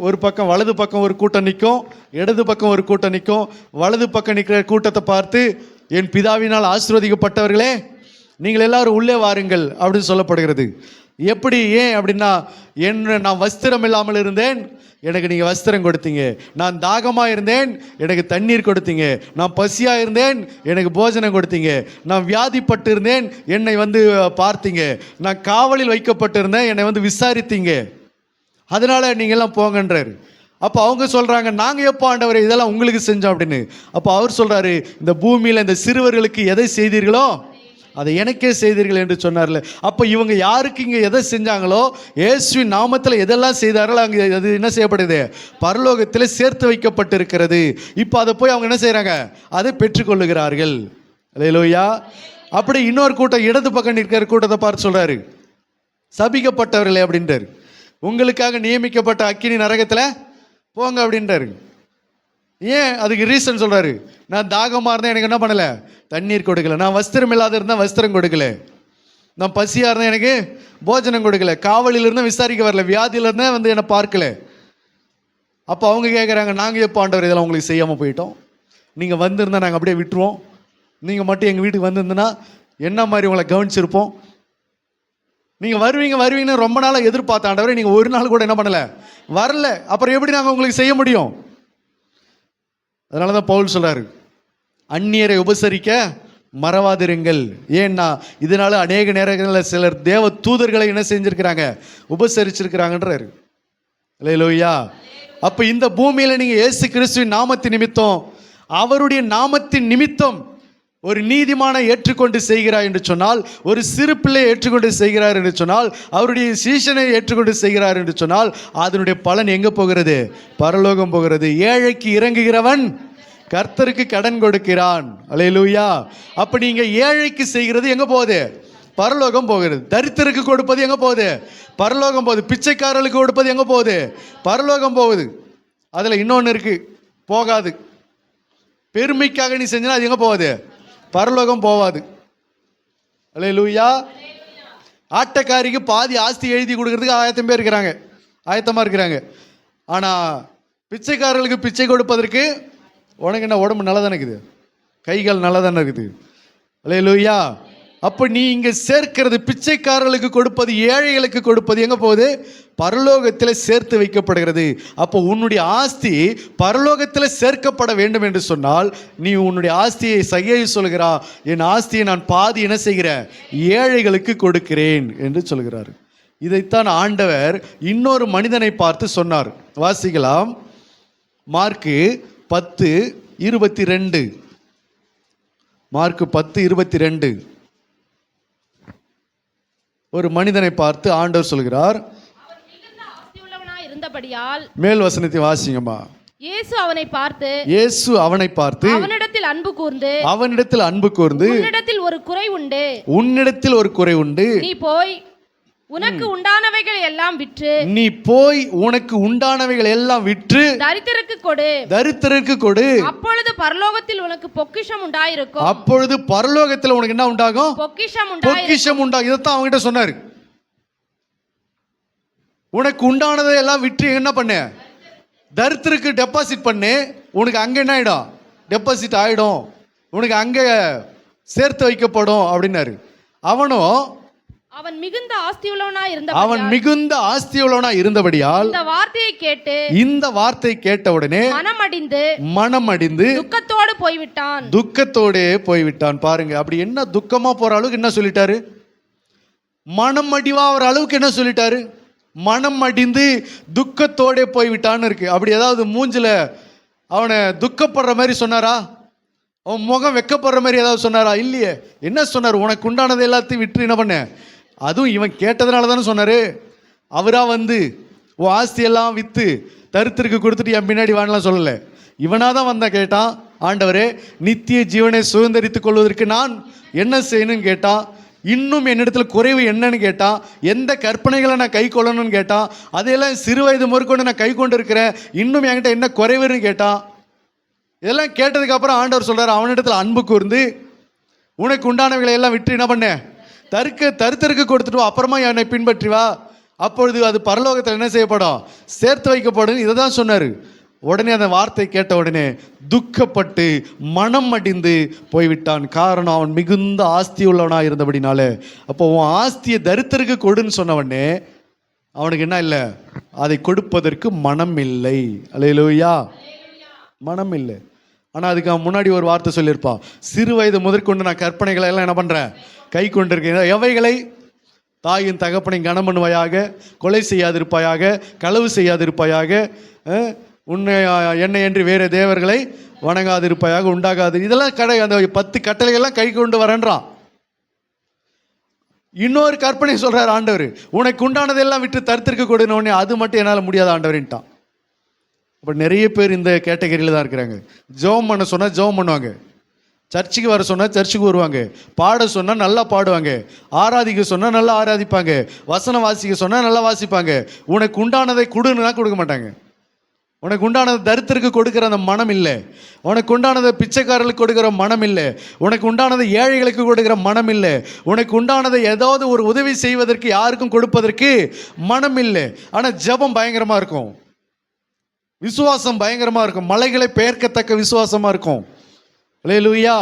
Speaker 3: ஒரு பக்கம் வலது பக்கம் ஒரு கூட்டம் நிற்கும், இடது பக்கம் ஒரு கூட்டம் நிற்கும். வலது பக்கம் நிற்கிற கூட்டத்தை பார்த்து, என் பிதாவினால் ஆசீர்வதிக்கப்பட்டவர்களே நீங்கள் எல்லாரும் உள்ளே வாருங்கள் அப்படின்னு சொல்லப்படுகிறது. எப்படி, ஏன் அப்படின்னா, நான் வஸ்திரம் இல்லாமல் இருந்தேன், எனக்கு நீங்கள் வஸ்திரம் கொடுத்தீங்க. நான் தாகமாக இருந்தேன், எனக்கு தண்ணீர் கொடுத்தீங்க. நான் பசியாக இருந்தேன், எனக்கு போஜனம் கொடுத்தீங்க. நான் வியாதிப்பட்டு இருந்தேன், என்னை பார்த்தீங்க. நான் காவலில் வைக்கப்பட்டிருந்தேன், என்னை விசாரித்தீங்க. அதனால் நீங்கள்லாம் போங்கன்றார். அப்போ அவங்க சொல்கிறாங்க, நாங்கள் எப்போ ஆண்டவரே இதெல்லாம் உங்களுக்கு செஞ்சோம் அப்படின்னு. அப்போ அவர் சொல்கிறாரு, இந்த பூமியில் இந்த சிறுவர்களுக்கு எதை செய்தீர்களோ அதை எனக்கே செய்தீர்கள் என்று சொன்னார்ல. அப்போ இவங்க யாருக்கு இங்கே எதை செஞ்சாங்களோ, இயேசுவின் நாமத்தில் எதெல்லாம் செய்தார்களோ அங்கே அது என்ன செய்யப்படுது, பரலோகத்தில் சேர்த்து வைக்கப்பட்டிருக்கிறது. இப்போ அதை போய் அவங்க என்ன செய்கிறாங்க, அதை பெற்றுக்கொள்ளுகிறார்கள். அல்லேலூயா. அப்படி இன்னொரு கூட்டம் இடது பக்கம் நிற்கிற கூட்டத்தை பார்த்து சொல்கிறாரு, சபிக்கப்பட்டவர்களே அப்படின்றாரு, உங்களுக்காக நியமிக்கப்பட்ட அக்கினி நரகத்தில் போங்க அப்படின்றாரு. ஏன்? அதுக்கு ரீசன் சொல்கிறாரு, நான் தாகமாக இருந்தேன், எனக்கு என்ன பண்ணலை, தண்ணீர் கொடுக்கல. நான் வஸ்திரம் இல்லாத இருந்தால் வஸ்திரம் கொடுக்கல. நான் பசியாக இருந்தேன், எனக்கு போஜனம் கொடுக்கல. காவலில் இருந்தால் விசாரிக்க வரல. வியாதியில் இருந்தால் என்னை பார்க்கல. அப்போ அவங்க கேட்குறாங்க, நாங்கள் எப்போ ஆண்டவர் இதெல்லாம் உங்களுக்கு செய்யாமல் போயிட்டோம், நீங்கள் வந்திருந்தால் நாங்கள் அப்படியே விட்டுருவோம், நீங்கள் மட்டும் எங்கள் வீட்டுக்கு வந்திருந்தேன்னா என்ன மாதிரி உங்களை கவனிச்சிருப்போம். நீங்கள் வருவீங்கன்னு ரொம்ப நாளாக எதிர்பார்த்த ஆண்டவரே, நீங்கள் ஒரு நாள் கூட என்ன பண்ணலை, வரல. அப்புறம் எப்படி நாங்கள் உங்களுக்கு செய்ய முடியும்? அதனால தான் பவுல் சொல்கிறாரு, அந்நியரை உபசரிக்க மறவாதிருங்கள். ஏன்னா இதனால அநேக நேரங்களில் சிலர் தேவ தூதர்களை என்ன செஞ்சுருக்கிறாங்க, உபசரிச்சிருக்கிறாங்கன்றாரு. அல்லேலூயா. அப்போ இந்த பூமியில் நீங்கள் இயேசு கிறிஸ்துவின் நாமத்தின் நிமித்தம், அவருடைய நாமத்தின் நிமித்தம் ஒரு நீதிமானை ஏற்றுக்கொண்டு செய்கிறார் என்று சொன்னால், ஒரு சிறு பிள்ளையை ஏற்றுக்கொண்டு செய்கிறார் என்று சொன்னால், அவருடைய சீஷனை ஏற்றுக்கொண்டு செய்கிறார் என்று சொன்னால், அதனுடைய பலன் எங்கே போகிறது, பரலோகம் போகிறது. ஏழைக்கு இறங்குகிறவன் கர்த்தருக்கு கடன் கொடுக்கிறான். அல்லேலூயா. அப்போ நீங்கள் ஏழைக்கு செய்கிறது எங்கே போகுது, பரலோகம் போகிறது. தரித்திற்கு கொடுப்பது எங்கே போகுது, பரலோகம் போகுது. பிச்சைக்காரர்களுக்கு கொடுப்பது எங்கே போகுது, பரலோகம் போகுது. அதில் இன்னொன்று இருக்குது, போகாது. பெருமைக்காக நீ செஞ்சனா அது எங்கே போகுது, பரலோகம் போவாது. அல்லேலூயா. ஆட்டக்காரிக்கு பாதி ஆஸ்தி எழுதி கொடுக்கறதுக்கு ஆயத்தமாக இருக்கிறாங்க. ஆனால் பிச்சைக்காரர்களுக்கு பிச்சை கொடுப்பதற்கு உனக்கு என்ன, உடம்பு நல்லா தானே இருக்குது, கைகள் நல்லா தானே இருக்குது. அல்லேலூயா. அப்போ நீ இங்கே சேர்க்கிறது, பிச்சைக்காரர்களுக்கு கொடுப்பது, ஏழைகளுக்கு கொடுப்பது எங்கே போகுது, பரலோகத்தில் சேர்த்து வைக்கப்படுகிறது. அப்போ உன்னுடைய ஆஸ்தி பரலோகத்தில் சேர்க்கப்பட வேண்டும் என்று சொன்னால், நீ உன்னுடைய ஆஸ்தியை சகையை சொல்கிறா, என் ஆஸ்தியை நான் பாதி என்ன செய்கிறேன், ஏழைகளுக்கு கொடுக்கிறேன் என்று சொல்கிறார். இதைத்தான் ஆண்டவர் இன்னொரு மனிதனை பார்த்து சொன்னார். வாசிக்கலாம், மார்க்கு 10:22.
Speaker 1: மார்க் 10:22. ஒரு மனிதனை பார்த்து ஆண்டவர் சொல்கிறார்,
Speaker 4: ஆஸ்தியுள்ளவனாய் இருந்தபடியால்
Speaker 1: மேல் வசனத்தை வாசிங்கம்மா.
Speaker 4: இயேசு அவனை பார்த்து
Speaker 1: இயேசு அவனை பார்த்து
Speaker 4: அவனிடத்தில் அன்பு கூர்ந்து
Speaker 1: அவனிடத்தில் அன்பு கூர்ந்து,
Speaker 4: உன்னிடத்தில் ஒரு குறை உண்டு,
Speaker 1: உன்னிடத்தில் ஒரு குறை உண்டு,
Speaker 4: நீ போய் உனக்கு உண்டானவைகள் எல்லாம் விற்று
Speaker 1: நீ போய் உனக்கு உண்டானவைகள் எல்லாம் விற்று
Speaker 4: தரித்திரருக்கு கொடு,
Speaker 1: தரித்திரருக்கு கொடு,
Speaker 4: அப்பொழுது பரலோகத்தில் உனக்கு பொக்கிஷம் உண்டாயிருக்கும்.
Speaker 1: அப்பொழுது பரலோகத்தில் உனக்கு என்ன உண்டாகும்?
Speaker 4: பொக்கிஷம் உண்டாயிருக்கும்.
Speaker 1: பொக்கிஷம் உண்டாகும். இதைத்தான் அவங்ககிட்ட சொன்னாரு. உனக்கு உண்டானதை எல்லாம் விற்று என்ன பண்ணு? தரித்திரருக்கு டெபாசிட் பண்ணு. உனக்கு அங்க என்ன ஆயிடும்? டெபாசிட் ஆயிடும். உனக்கு அங்க சேர்த்து வைக்கப்படும் அப்படின்னாரு. அவனும்
Speaker 4: அவன் மிகுந்த ஆஸ்தியுள்ளவனாய்
Speaker 1: இருந்தபடியால் இந்த வார்த்தையை கேட்ட உடனே மனமடிந்து துக்கத்தோடே போய்விட்டான். பாருங்க, அப்படி என்ன துக்கமா போற அளவுக்கு என்ன சொல்லிட்டாரு? மனம் அடிவாகிற அளவுக்கு என்ன சொல்லிட்டாரு? மனம் அடிந்து துக்கத்தோடே போய்விட்டான்னு இருக்கு. அப்படி ஏதாவது மூஞ்சில அவனை துக்கப்படுற மாதிரி சொன்னாரா? அவன் முகம் வெக்கப்படுற மாதிரி ஏதாவது சொன்னாரா? இல்லையே. என்ன சொன்னார்? உனக்கு உண்டானதை எல்லாத்தையும் விட்டு என்ன பண்ண? அதுவும் இவன் கேட்டதுனால தானே சொன்னாரு. அவரா வந்து உன் ஆஸ்தியெல்லாம் விற்று தரித்திரருக்கு கொடுத்துட்டு என் பின்னாடி வாங்கலாம் சொல்லலை. இவனாதான் வந்தா கேட்டான், ஆண்டவரே நித்திய ஜீவனை சுதந்திரித்துக் கொள்வதற்கு நான் என்ன செய்யணும்னு கேட்டான். இன்னும் என்னிடத்துல குறைவு என்னன்னு கேட்டான். எந்த கற்பனைகளை நான் கை கொள்ளணும்னு கேட்டான். அதையெல்லாம் சிறு வயது முதற்கொண்டு நான் கை கொண்டு இருக்கிறேன், இன்னும் என்கிட்ட என்ன குறைவுன்னு கேட்டான். இதெல்லாம் கேட்டதுக்கு அப்புறம் ஆண்டவர் சொல்றாரு, அவனிடத்துல அன்பு கூர்ந்து உனக்கு உண்டானவைகளை எல்லாம் விட்டு என்ன பண்ண? தரித்திரருக்கு கொடுத்துட்டு வா, அப்புறமா என்னை பின்பற்றி வா, அப்பொழுது அது பரலோகத்தில் என்ன செய்யப்படும்? சேர்த்து வைக்கப்படும். இதை தான் சொன்னார். உடனே அந்த வார்த்தை கேட்ட உடனே துக்கப்பட்டு மனம் அடிந்து போய்விட்டான். காரணம், அவன் மிகுந்த ஆஸ்தி உள்ளவனாக இருந்தபடினாலே. அப்போ உன் ஆஸ்தியை தரித்திரருக்கு கொடுன்னு சொன்ன உடனே அவனுக்கு என்ன இல்லை? அதை கொடுப்பதற்கு மனம் இல்லை. அல்லேலூயா, மனம் இல்லை. ஆனால் அதுக்கு அவன் முன்னாடி ஒரு வார்த்தை சொல்லியிருப்பான், சிறு வயது முதற்கொண்டு நான் கற்பனைகளை எல்லாம் என்ன பண்ணுறேன்? கை கொண்டிருக்கேன். எவைகளை? தாயின் தகப்பனை கனம் பண்ணுவாயாக, கொலை செய்யாதிருப்பாயாக, களவு செய்யாதிருப்பாயாக, என்னை என்று வேறு தேவர்களை வணங்காதிருப்பாயாக, உண்டாகாது. இதெல்லாம் அந்த 10 கட்டளைகள்லாம் கை கொண்டு வரேன்றான். இன்னொரு கற்பனை சொல்றார் ஆண்டவர், உனக்கு உண்டானதெல்லாம் விட்டு தரித்திரருக்கு கொடுன உடனே அது மட்டும் என்னால் முடியாத ஆண்டவர்ன்ட்டான். இப்போ நிறைய பேர் இந்த கேட்டகரியில் தான் இருக்கிறாங்க. ஜெபம் பண்ண சொன்னால் ஜெபம் பண்ணுவாங்க, சர்ச்சுக்கு வர சொன்னால் சர்ச்சுக்கு வருவாங்க, பாட சொன்னால் நல்லா பாடுவாங்க, ஆராதிக்க சொன்னால் நல்லா ஆராதிப்பாங்க, வசனம் வாசிக்க சொன்னால் நல்லா வாசிப்பாங்க. உனக்கு உண்டானதை கொடுன்னா கொடுக்க மாட்டாங்க. உனக்கு உண்டானதை தரித்திரருக்கு கொடுக்குற அந்த மனம் இல்லை. உனக்கு உண்டானதை பிச்சைக்காரர்களுக்கு கொடுக்குற மனம் இல்லை. உனக்கு உண்டானதை ஏழைகளுக்கு கொடுக்குற மனம் இல்லை. உனக்கு உண்டானதை ஏதாவது ஒரு உதவி செய்வதற்கு யாருக்கும் கொடுப்பதற்கு மனம் இல்லை. ஆனால் ஜெபம் பயங்கரமாக இருக்கும், விசுவாசம் பயங்கரமாக இருக்கும், மலைகளை பெயர்க்கத்தக்க விசுவாசமாக இருக்கும். அல்லேலூயா.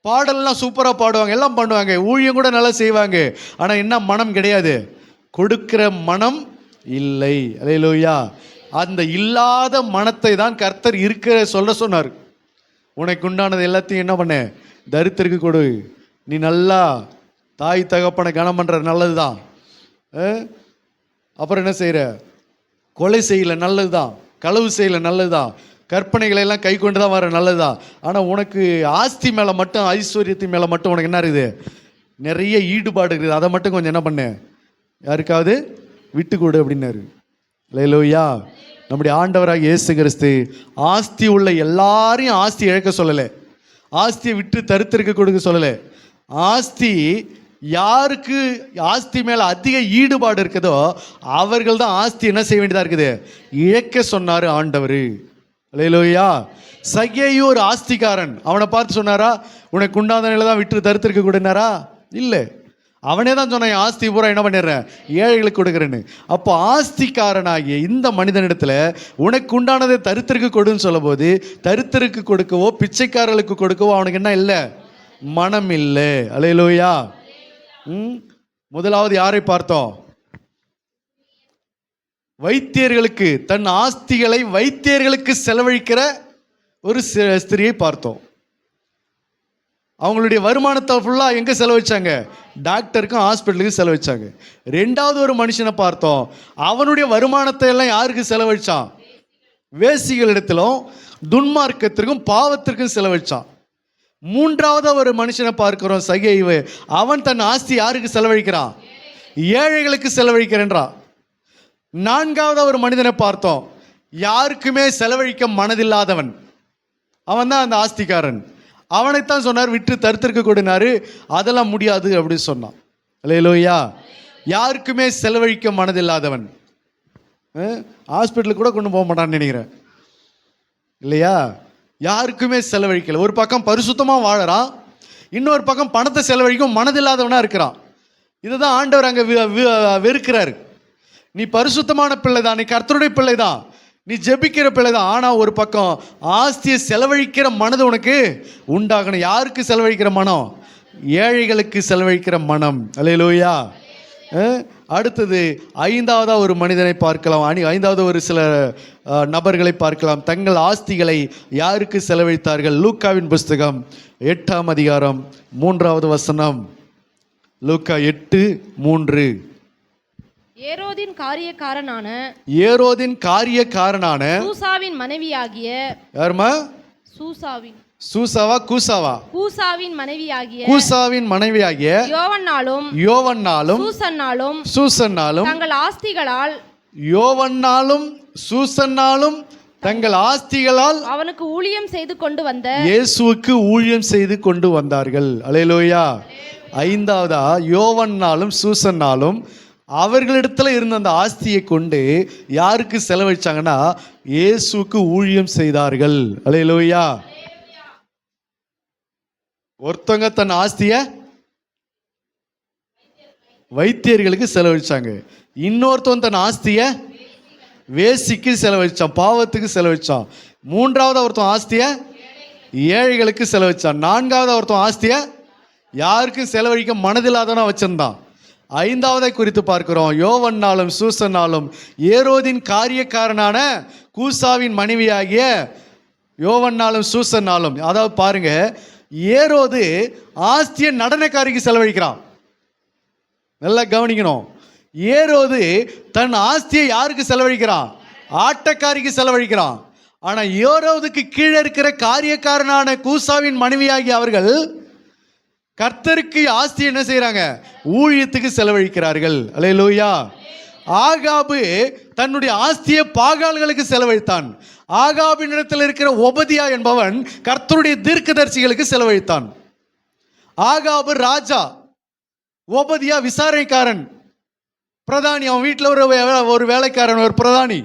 Speaker 1: பாடல்லாம் சூப்பராக பாடுவாங்க, எல்லாம் பண்ணுவாங்க, ஊழியம் கூட நல்லா செய்வாங்க. ஆனால் என்ன? மனம் கிடையாது, கொடுக்கிற மனம் இல்லை. அல்லேலூயா. அந்த இல்லாத மனத்தை தான் கர்த்தர் இருக்கிற சொல்ல சொன்னார். உனக்கு உண்டானது எல்லாத்தையும் என்ன பண்ண? தரித்திரருக்கு கொடு. நீ நல்லா தாய் தகப்பனை கனம் பண்ணுற நல்லது தான். அப்புறம் என்ன செய்கிற? கொலை செய்யலை, நல்லது தான். களவு செய்யலை, நல்லது தான். கற்பனைகளை எல்லாம் கை கொண்டு தான் வர, நல்லதா. ஆனால் உனக்கு ஆஸ்தி மேலே மட்டும், ஐஸ்வர்யத்தின் மேலே மட்டும் உனக்கு என்ன இருக்குது? நிறைய ஈடுபாடு இருக்குது. அதை மட்டும் கொஞ்சம் என்ன பண்ண? யாருக்காவது விட்டு கொடு அப்படின்னாரு. அல்லேலூயா. நம்முடைய ஆண்டவராக இயேசு கிறிஸ்து ஆஸ்தி உள்ள எல்லாரையும் ஆஸ்தி இழக்க சொல்லலை, ஆஸ்தியை விட்டு தரித்திரருக்கு கொடுக்க சொல்லலை. ஆஸ்தி யாருக்கு ஆஸ்தி மேலே அதிக ஈடுபாடு இருக்குதோ அவர்கள் தான் ஆஸ்தி என்ன செய்ய வேண்டியதாக இருக்குது? இழக்க சொன்னார் ஆண்டவர். அல்லேலூயா. சகேயு ஒரு ஆஸ்திகாரன். அவனை பார்த்து சொன்னாரா உனக்கு உண்டாதனில தான் விட்டு தரித்திரருக்கு கொடுனாரா? இல்லை, அவனே தான் சொன்னான், ஆஸ்தி பூரா என்ன பண்ணிடுறேன்? ஏழைகளுக்கு கொடுக்குறேன்னு. அப்போ ஆஸ்திகாரனாகிய இந்த மனிதனிடத்துல உனக்கு உண்டானதை தரித்திரருக்கு கொடுன்னு சொல்லும் போது, தரித்திரருக்கு கொடுக்கவோ பிச்சைக்காரர்களுக்கு கொடுக்கவோ அவனுக்கு என்ன இல்லை? மனம் இல்லை. அல்லேலூயா. முதலாவது யாரை பார்த்தோம்? வைத்தியர்களுக்கு, தன் ஆஸ்திகளை வைத்தியர்களுக்கு செலவழிக்கிற ஒரு ஸ்திரியை பார்த்தோம். அவங்களுடைய வருமானத்தை ஃபுல்லாக எங்கே செலவழிச்சாங்க? டாக்டருக்கும் ஹாஸ்பிட்டலுக்கு செலவழிச்சாங்க. ரெண்டாவது ஒரு மனுஷனை பார்த்தோம், அவனுடைய வருமானத்தை எல்லாம் யாருக்கு செலவழிச்சான்? வேசிகளிடத்திலும் துன்மார்க்கத்திற்கும் பாவத்திற்கும் செலவழிச்சான்.
Speaker 3: மூன்றாவது ஒரு மனுஷனை பார்க்கிறோம், சகேயு. அவன் தன் ஆஸ்தி யாருக்கு செலவழிக்கிறான்? ஏழைகளுக்கு செலவழிக்கிறேன்றான். நான்காவது ஒரு மனிதனை பார்த்தோம், யாருக்குமே செலவழிக்க மனதில்லாதவன். அவன் தான் அந்த ஆஸ்திக்காரன். அவனைத்தான் சொன்னார், விற்று தரித்திருக்க கூடினாரு. அதெல்லாம் முடியாது அப்படின்னு சொன்னான். அல்லேலூயா. யாருக்குமே செலவழிக்க மனதில்லாதவன். ஹாஸ்பிட்டலுக்கு கூட கொண்டு போக மாட்டான்னு நினைக்கிறேன், இல்லையா? யாருக்குமே செலவழிக்கல. ஒரு பக்கம் பரிசுத்தமாக வாழறான், இன்னொரு பக்கம் பணத்தை செலவழிக்கும் மனதில்லாதவனா இருக்கிறான். இதுதான் ஆண்டவர் அங்கே வெறுக்கிறாரு. நீ பரிசுத்தமான பிள்ளை தான், நீ கர்த்தருடைய பிள்ளை தான், நீ ஜெபிக்கிற பிள்ளை தான். ஆனால் ஒரு பக்கம் ஆஸ்தியை செலவழிக்கிற மனது உனக்கு உண்டாகணும். யாருக்கு செலவழிக்கிற மனம்? ஏழைகளுக்கு செலவழிக்கிற மனம். அல்லேலூயா. அடுத்தது ஐந்தாவது ஒரு மனிதனை பார்க்கலாம். ஐந்தாவது ஒரு சில நபர்களை பார்க்கலாம். தங்கள் ஆஸ்திகளை யாருக்கு செலவழித்தார்கள்? லூக்காவின் புஸ்தகம் 8ஆம் அதிகாரம் 3வது வசனம். லூக்கா 8:3.
Speaker 4: ஏரோதின்
Speaker 3: காரியக்காரனான
Speaker 4: சூசாவின் மனைவியாகிய
Speaker 3: யாருமா? கூசாவின் மனைவியாகிய யோவன்னாலும் சூசன்னாலும் தங்கள் ஆஸ்திகளால்
Speaker 4: அவனுக்கு ஊழியம் செய்து கொண்டு வந்த
Speaker 3: இயேசுவுக்கு ஊழியம் செய்து கொண்டு வந்தார்கள். அல்லேலூயா. ஐந்தாவதா யோவன்னாலும் சூசன்னாலும் அவர்களிடத்துல இருந்த அந்த ஆஸ்தியை கொண்டு யாருக்கு செலவழிச்சாங்கன்னா இயேசுவுக்கு ஊழியம் செய்தார்கள். அல்லேலூயா. ஒருத்தவங்க தன் ஆஸ்திய வைத்தியர்களுக்கு செலவழிச்சாங்க, இன்னொருத்தவன் தன் ஆஸ்திய வேசிக்கு செலவழிச்சான், பாவத்துக்கு செலவழிச்சான். மூன்றாவது ஒருத்தன் ஆஸ்திய ஏழைகளுக்கு செலவழிச்சான். நான்காவது ஒருத்தன் ஆஸ்திய யாருக்கும் செலவழிக்க மனதில்லாதவனா வச்சிருந்தான். ஐந்தாவதை குறித்து பார்க்கிறோம், யோவன்னாலும் சூசன்னாலும் ஏரோதின் காரியக்காரனான கூசாவின் மனைவியாகிய யோவன்னாலும் சூசன்னாலும். அதாவது பாருங்க, ஏரோது ஆஸ்திய நடனக்காரிக்கு செலவழிக்கிறான். நல்லா கவனிக்கணும். ஏரோது தன் ஆஸ்தியை யாருக்கு செலவழிக்கிறான்? ஆட்டக்காரிக்கு செலவழிக்கிறான். ஆனா ஏரோதுக்கு கீழே இருக்கிற காரியக்காரனான கூசாவின் மனைவியாகி அவர்கள் கர்த்தருக்கு ஆஸ்தி என்ன செய்யறாங்க? ஊழியத்துக்கு செலவழிக்கிறார்கள். அல்லேலூயா. ஆகாபு தன்னுடைய ஆஸ்தியை பாகால்களுக்கு செலவழித்தான். ஆகாபின் இடத்தில் இருக்கிற ஒபதியா என்பவன் கர்த்தருடைய தீர்க்கதரிசிகளுக்கு செலவழித்தான். ஆகாபு ராஜா, ஒபதியா விசாரணைக்காரன், பிரதானி. அவன் வீட்டில் ஒரு வேலைக்காரன், ஒரு பிரதானி.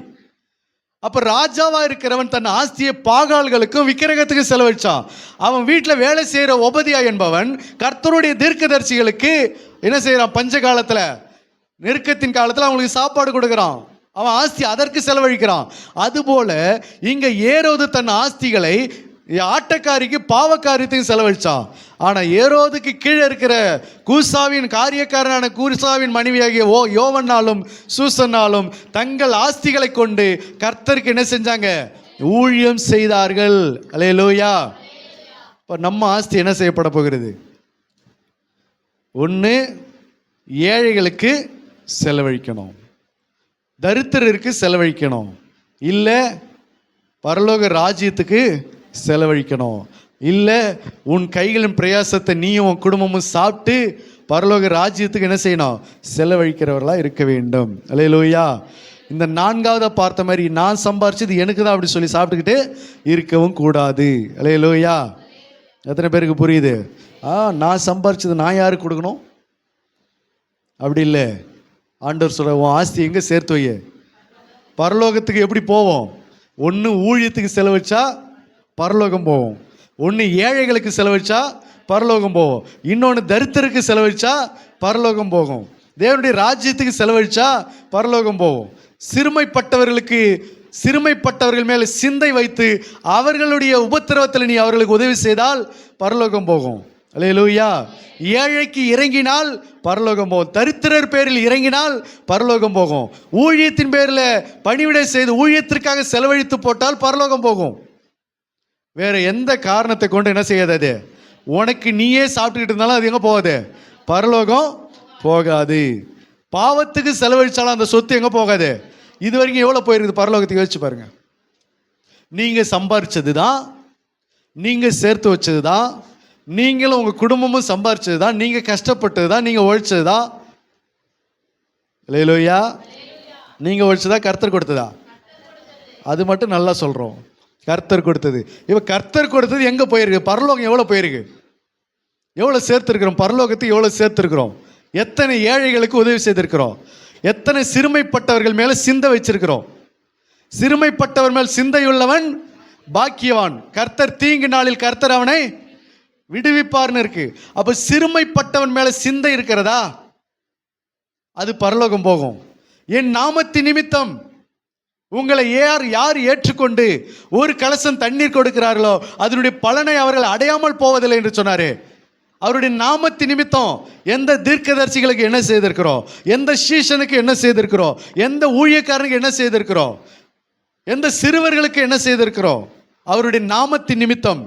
Speaker 3: அப்ப ராஜாவா இருக்கிறவன் தன் ஆஸ்தியை பாகால்களுக்கும் விக்கிரகத்துக்கு செலவழிச்சான். அவன் வீட்டில் வேலை செய்யற ஒபதியா என்பவன் கர்த்தருடைய தீர்க்கதரிசிகளுக்கு என்ன செய்யறான்? பஞ்ச காலத்துல, நெருக்கத்தின் காலத்துல அவங்களுக்கு சாப்பாடு கொடுக்கிறான். அவன் ஆஸ்தி அதற்கு செலவழிக்கிறான். அதுபோல இங்க ஏரோது தன் ஆஸ்திகளை ஆட்டக்காரிக்கு பாவக்காரியத்தையும் செலவழிச்சான். ஆனா ஏரோதுக்கு கீழே இருக்கிற கூசாவின் காரியக்காரனான கூசாவின் மனைவியாகிய யோவன்னாலும் சூசன்னாலும் தங்கள் ஆஸ்திகளை கொண்டு கர்த்தருக்கு என்ன செஞ்சாங்க? ஊழியம் செய்தார்கள். அல்லேலூயா. இப்ப நம்ம ஆஸ்தி என்ன செய்யப்பட போகிறது? ஒன்று, ஏழைகளுக்கு செலவழிக்கணும், தரித்திரருக்கு செலவழிக்கணும், இல்லை பரலோக ராஜ்யத்துக்கு செலவழிக்கணும், இல்லை உன் கைகளின் பிரயாசத்தை நீயும் உன் குடும்பமும் சாப்பிட்டு பரலோக ராஜ்யத்துக்கு என்ன செய்யணும்? செலவழிக்கிறவர்களா இருக்க வேண்டும். அல்லேலூயா. இந்த நான்காவதை பார்த்த மாதிரி நான் சம்பாரிச்சது எனக்கு தான் அப்படி சொல்லி சாப்பிட்டுக்கிட்டு இருக்கவும் கூடாது. அல்லேலூயா. எத்தனை பேருக்கு புரியுது? நான் சம்பாரிச்சது நான் யாருக்கு கொடுக்கணும்? அப்படி இல்லை. ஆண்டவர் சொல்ற, உன் ஆஸ்தி எங்கே சேர்த்து வைய? பரலோகத்துக்கு எப்படி போவோம்? ஒன்று ஊழியத்துக்கு செலவழிச்சா பரலோகம் போவோம், ஒன்று ஏழைகளுக்கு செலவழிச்சா பரலோகம் போவோம், இன்னொன்று தரித்திரருக்கு செலவழிச்சா பரலோகம் போகும், தேவனுடைய ராஜ்யத்துக்கு செலவழிச்சா பரலோகம் போவோம். சிறுமைப்பட்டவர்கள் மேலே சிந்தை வைத்து அவர்களுடைய உபத்திரவத்தில் நீ அவர்களுக்கு உதவி செய்தால் பரலோகம் போகும். அல்லேலூயா. ஏழைக்கு இறங்கினால் பரலோகம் போகும், தரித்திரர் பேரில் இறங்கினால் பரலோகம் போகும், ஊழியத்தின் பேரில் பணிவிடை செய்து ஊழியத்திற்காக செலவழித்து போட்டால் பரலோகம் போகும். வேற எந்த காரணத்தை கொண்டு என்ன செய்யாது? உனக்கு நீயே சாப்பிட்டுக்கிட்டு இருந்தாலும் அது எங்கே போகாது? பரலோகம் போகாது. பாவத்துக்கு செலவழிச்சாலும் அந்த சொத்து எங்கே போகாது? இது வரைக்கும் எவ்வளோ போயிருக்குது பரலோகத்துக்கு? யோசிச்சு பாருங்க. நீங்கள் சம்பாரிச்சது தான், நீங்கள் சேர்த்து வச்சது தான்,
Speaker 1: நீங்களும் உங்க குடும்பமும் சம்பாரிச்சது தான், நீங்க கஷ்டப்பட்டது தான், நீங்க உழைச்சது தான். அல்லேலூயா. நீங்க உழைச்சதா கர்த்தர் கொடுத்ததா? அது மட்டும் நல்லா சொல்றோம், கர்த்தர் கொடுத்தது. இப்போ கர்த்தர் கொடுத்தது எங்க போயிருக்கு? பரலோகம் எவ்வளவு போயிருக்கு? எவ்வளவு சேர்த்திருக்கிறோம்? பரலோகத்துக்கு எவ்வளவு சேர்த்திருக்கிறோம்? எத்தனை ஏழைகளுக்கு உதவி செய்திருக்கிறோம்? எத்தனை சிறுமைப்பட்டவர்கள் மேல சிந்தை வச்சிருக்கிறோம்? சிறுமைப்பட்டவர் மேல் சிந்தையுள்ளவன் பாக்கியவான், கர்த்தர் தீங்கு நாளில் கர்த்தர் அவனை விடுவிப்பார்னு இருக்கு. அப்ப சிறுமைப்பட்டவன் மேல சிந்தை இருக்கிறதா? அது பரலோகம் போகும். என் நாமத்தின் நிமித்தம் உங்களை யார் ஏற்றுக்கொண்டு ஒரு கலசம் தண்ணீர் கொடுக்கிறார்களோ அதனுடைய பலனை அவர்கள் அடையாமல் போவதில்லை என்று சொன்னாரு. அவருடைய நாமத்தின் நிமித்தம் எந்த தீர்க்கதரிசிகளுக்கு என்ன செய்திருக்கிறோம், எந்த சீஷனுக்கு என்ன செய்திருக்கிறோம், எந்த ஊழியக்காரனுக்கு என்ன செய்திருக்கிறோம், எந்த சிறுவர்களுக்கு என்ன செய்திருக்கிறோம்? அவருடைய நாமத்தின் நிமித்தம்.